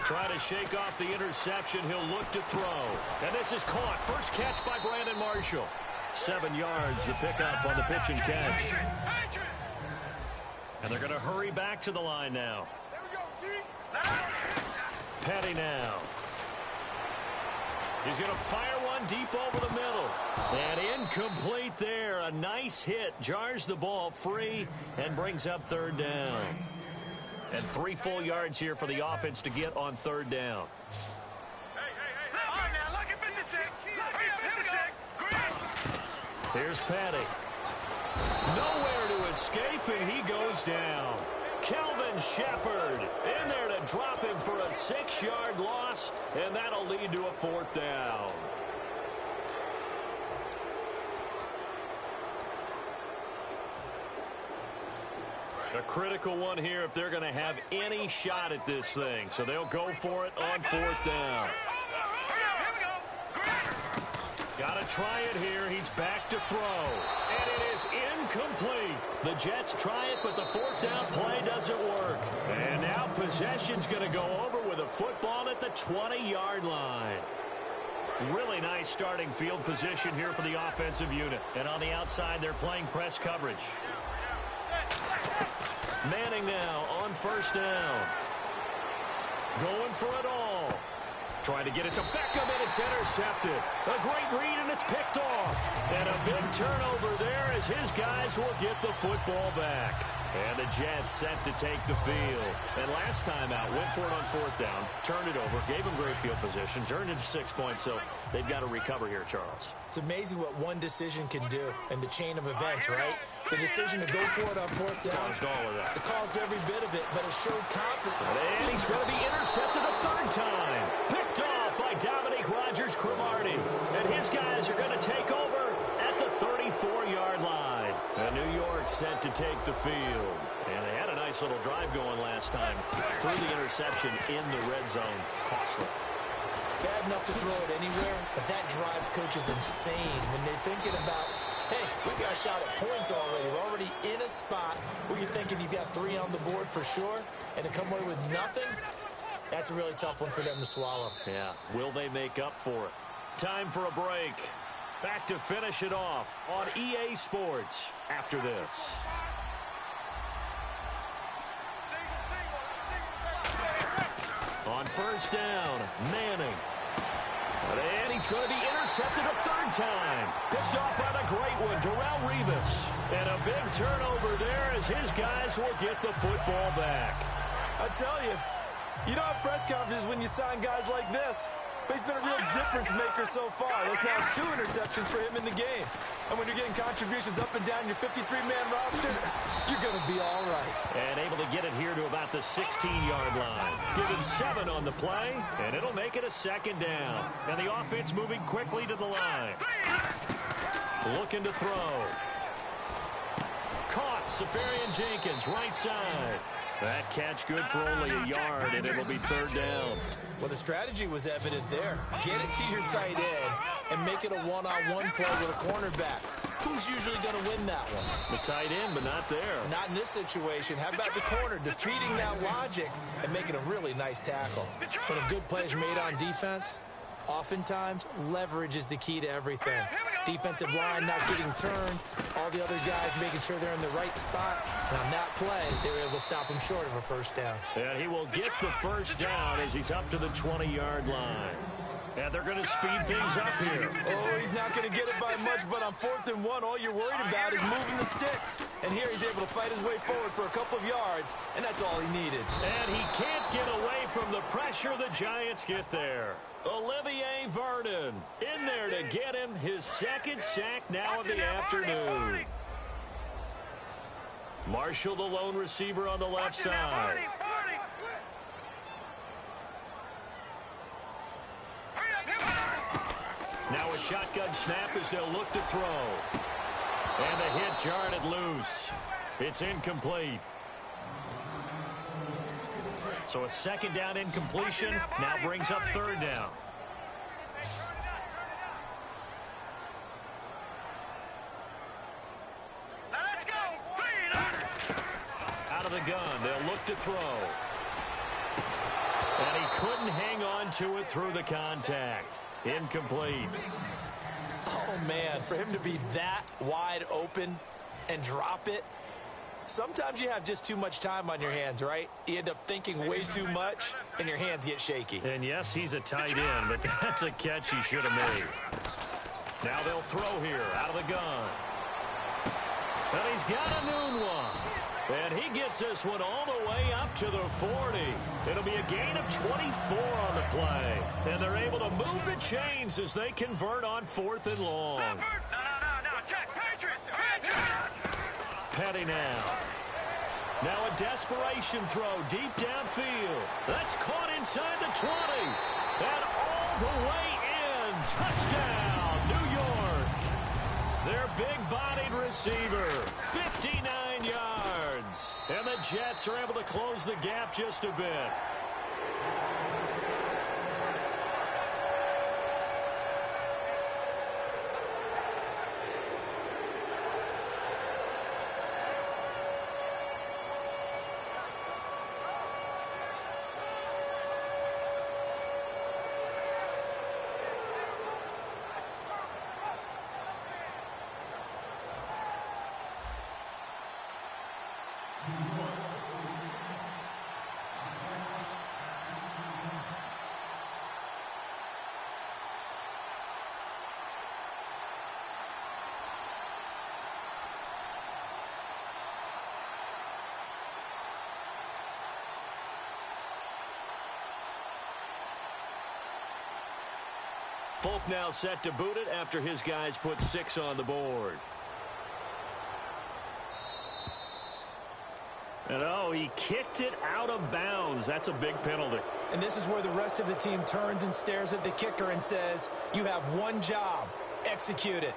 Try to shake off the interception. He'll look to throw. And this is caught. First catch by Brandon Marshall. 7 yards, the pickup on the pitch and catch. And they're going to hurry back to the line now. Petty now. He's going to fire one deep over the middle. And incomplete there. A nice hit. Jars the ball free and brings up third down. And 3 full yards here for the offense to get on third down. Here's Petty. Nowhere to escape, and he goes down. Kelvin Shepard in there to drop him for a 6-yard loss, and that'll lead to a fourth down. A critical one here if they're going to have any shot at this thing. So they'll go for it on fourth down. Got to try it here. He's back to throw. And it is incomplete. The Jets try it, but the fourth down play doesn't work. And now possession's going to go over with a football at the 20-yard line. Really nice starting field position here for the offensive unit. And on the outside, they're playing press coverage. Manning now on first down. Going for it all. Trying to get it to Beckham, and it's intercepted. A great read, and it's picked off. And a big turnover there as his guys will get the football back. And the Jets set to take the field. And last time out, went for it on fourth down, turned it over, gave them great field position, turned into 6 points, so they've got to recover here, Charles. It's amazing what one decision can do in the chain of events, right? The decision to go for it on fourth down. Caused all of that. It caused every bit of it, but it showed confidence. And he's going to be intercepted a third time. Picked off by Dominique Rodgers-Cromartie. And his guys are going to take over at the 34-yard line. And New York set to take the field. And they had a nice little drive going last time. Threw the interception in the red zone. Costly. Bad enough to throw it anywhere, but that drives coaches insane when they're thinking about, hey, we got a shot at points already. We're already in a spot where you're thinking you've got 3 on the board for sure, and to come away with nothing, that's a really tough one for them to swallow. Yeah, will they make up for it? Time for a break. Back to finish it off on EA Sports after this. first down. Manning. And he's going to be intercepted a third time. Picked off by the great one, Darrelle Revis. And a big turnover there as his guys will get the football back. I tell you, you don't have press conferences when you sign guys like this. But he's been a real difference maker so far. That's now 2 interceptions for him in the game. And when you're getting contributions up and down your 53-man roster, you're going to be all right. And able to get it here to about the 16-yard line. Give him 7 on the play, and it'll make it a second down. And the offense moving quickly to the line. Looking to throw. Caught, Safarian Jenkins, right side. That catch good for only a yard, and it'll be third down. Well, the strategy was evident there. Get it to your tight end and make it a one-on-one play with a cornerback. Who's usually going to win that one? The tight end, but not there. Not in this situation. How about the corner defeating that logic and making a really nice tackle? When a good play is made on defense, oftentimes leverage is the key to everything. Defensive line not getting turned, all the other guys making sure they're in the right spot. And on that play, they were able to stop him short of a first down. And he will get the first down as he's up to the 20-yard line. And they're going to speed things up here. Oh, he's not going to get it by much, but on 4th and 1, all you're worried about is moving the sticks. And here he's able to fight his way forward for a couple of yards, and that's all he needed. And he can't get away from the pressure the Giants get there. Olivier Vernon in there to get him his second sack now of the afternoon. Marshall, the lone receiver on the left side. Now a shotgun snap as they'll look to throw. And the hit jarred it loose. It's incomplete. So a second down incompletion now brings up third down. Out of the gun, they'll look to throw. And he couldn't hang on to it through the contact. Incomplete. Oh, man, for him to be that wide open and drop it. Sometimes you have just too much time on your hands, right? You end up thinking way too much, and your hands get shaky. And yes, he's a tight end, but that's a catch he should have made. Now they'll throw here out of the gun. And he's got a noon one. And he gets this one all the way up to the 40. It'll be a gain of 24 on the play. And they're able to move the chains as they convert on 4th and long. Petty now. Now a desperation throw deep downfield. That's caught inside the 20. And all the way in. Touchdown, New York. Their big-bodied receiver, 59 yards. And the Jets are able to close the gap just a bit. Folk now set to boot it after his guys put 6 on the board. And oh, he kicked it out of bounds. That's a big penalty. And this is where the rest of the team turns and stares at the kicker and says, you have one job, execute it.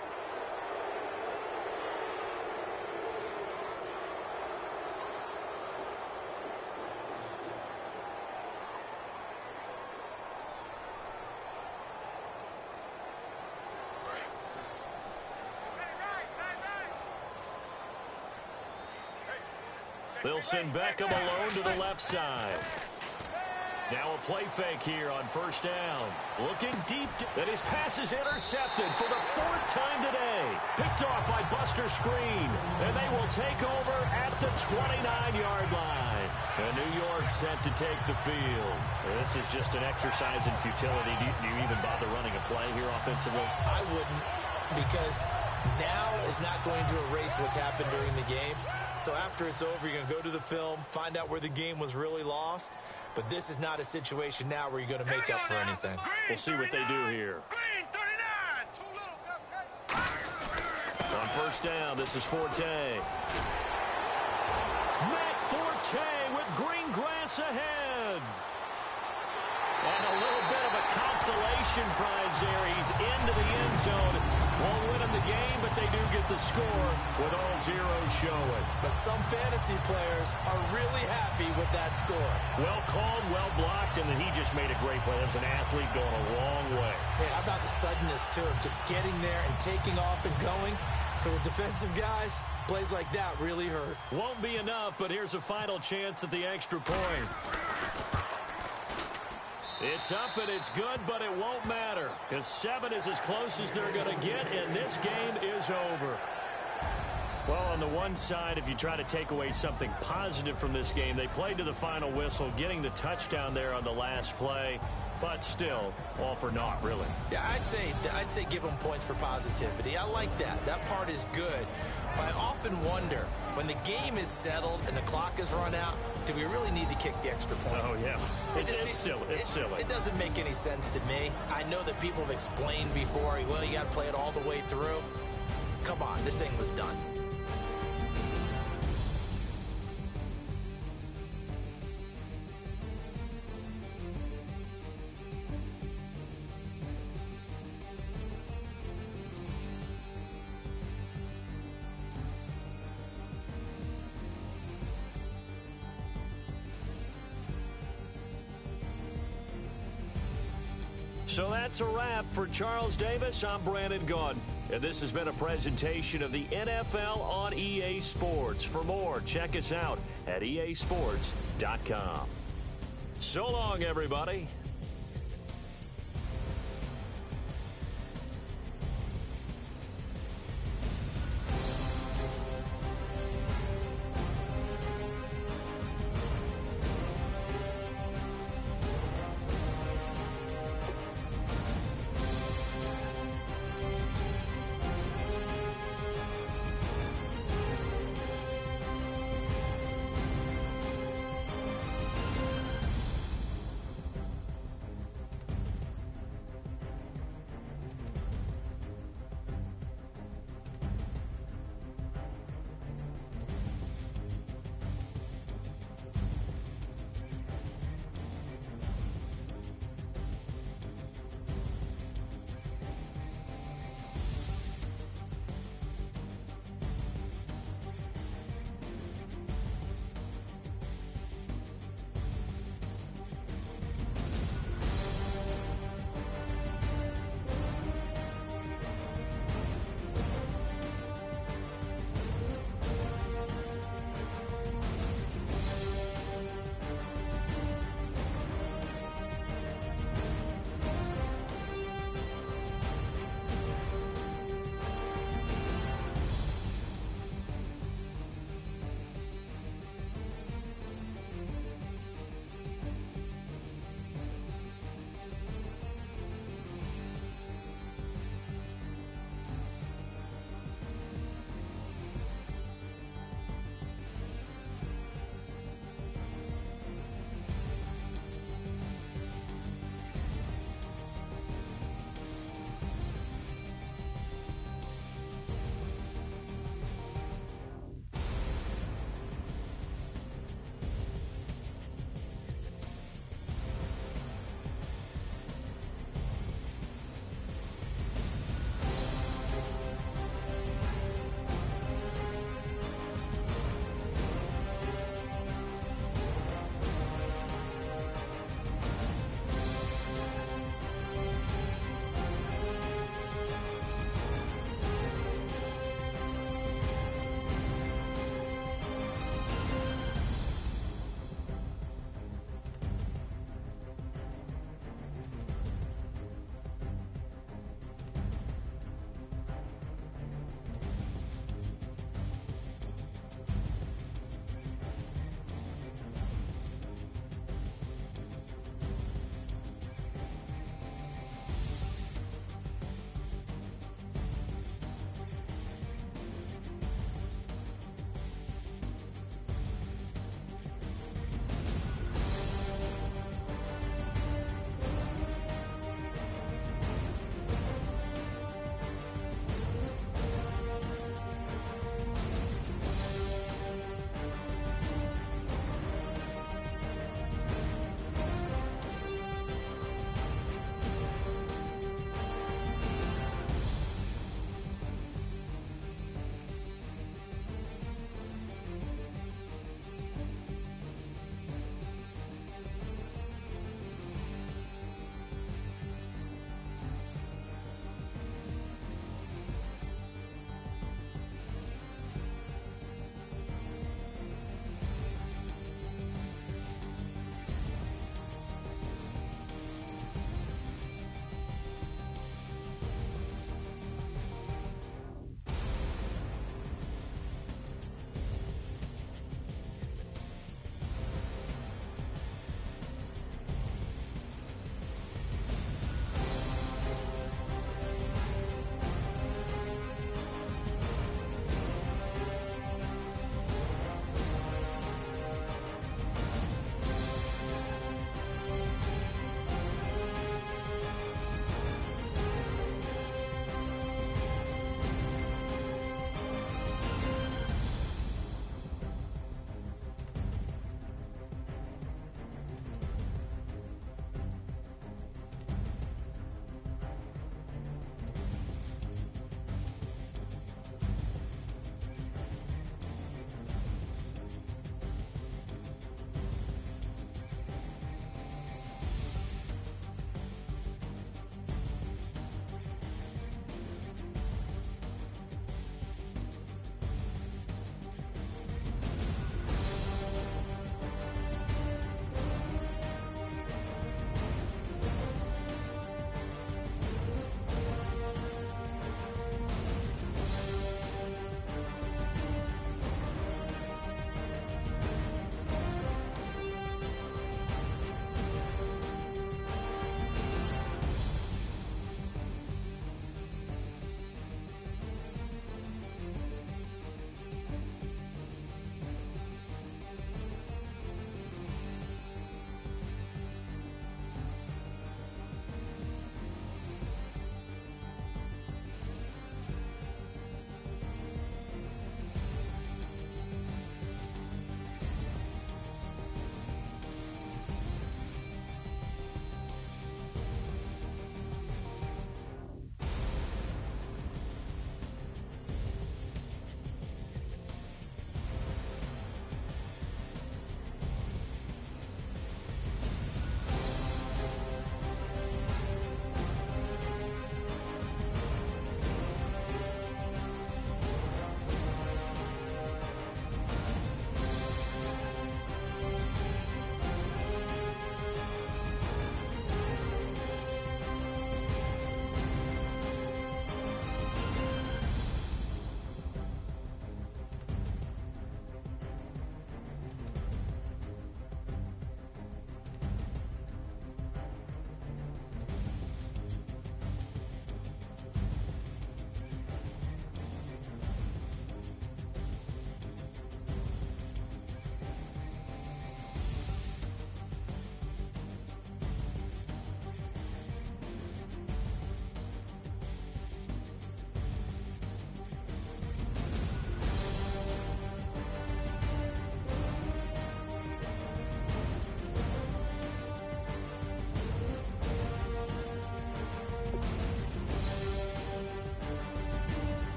They'll send Beckham alone to the left side. Now a play fake here on first down. Looking deep, and his pass is intercepted for the 4th time today. Picked off by Buster Skrine, and they will take over at the 29-yard line. And New York And set to take the field. This is just an exercise in futility. Do you even bother running a play here offensively? I wouldn't, because now is not going to erase what's happened during the game. So after it's over, you're going to go to the film, find out where the game was really lost. But this is not a situation now where you're going to make up for anything. We'll see what they do here. On first down, this is Forte. Matt Forte with green grass ahead. And a little bit of a consolation prize there. He's into the end zone. Won't win him the game, but they do get the score with all zeros showing. But some fantasy players are really happy with that score. Well called, well blocked, and then he just made a great play. That was an athlete going a long way. Hey, how about the suddenness, too, of just getting there and taking off and going? For the defensive guys, plays like that really hurt. Won't be enough, but here's a final chance at the extra point. It's up and it's good, but it won't matter, because 7 is as close as they're going to get, and this game is over. Well, on the one side, if you try to take away something positive from this game, they played to the final whistle, getting the touchdown there on the last play, but still, all for naught, really. Yeah, I'd say give them points for positivity. I like that. That part is good. But I often wonder, when the game is settled and the clock is run out, do we really need to kick the extra point? Oh, yeah. It's silly. It's silly. It doesn't make any sense to me. I know that people have explained before, well, you got to play it all the way through. Come on, this thing was done. So that's a wrap for Charles Davis. I'm Brandon Gaudin, and this has been a presentation of the NFL on EA Sports. For more, check us out at easports.com. So long, everybody.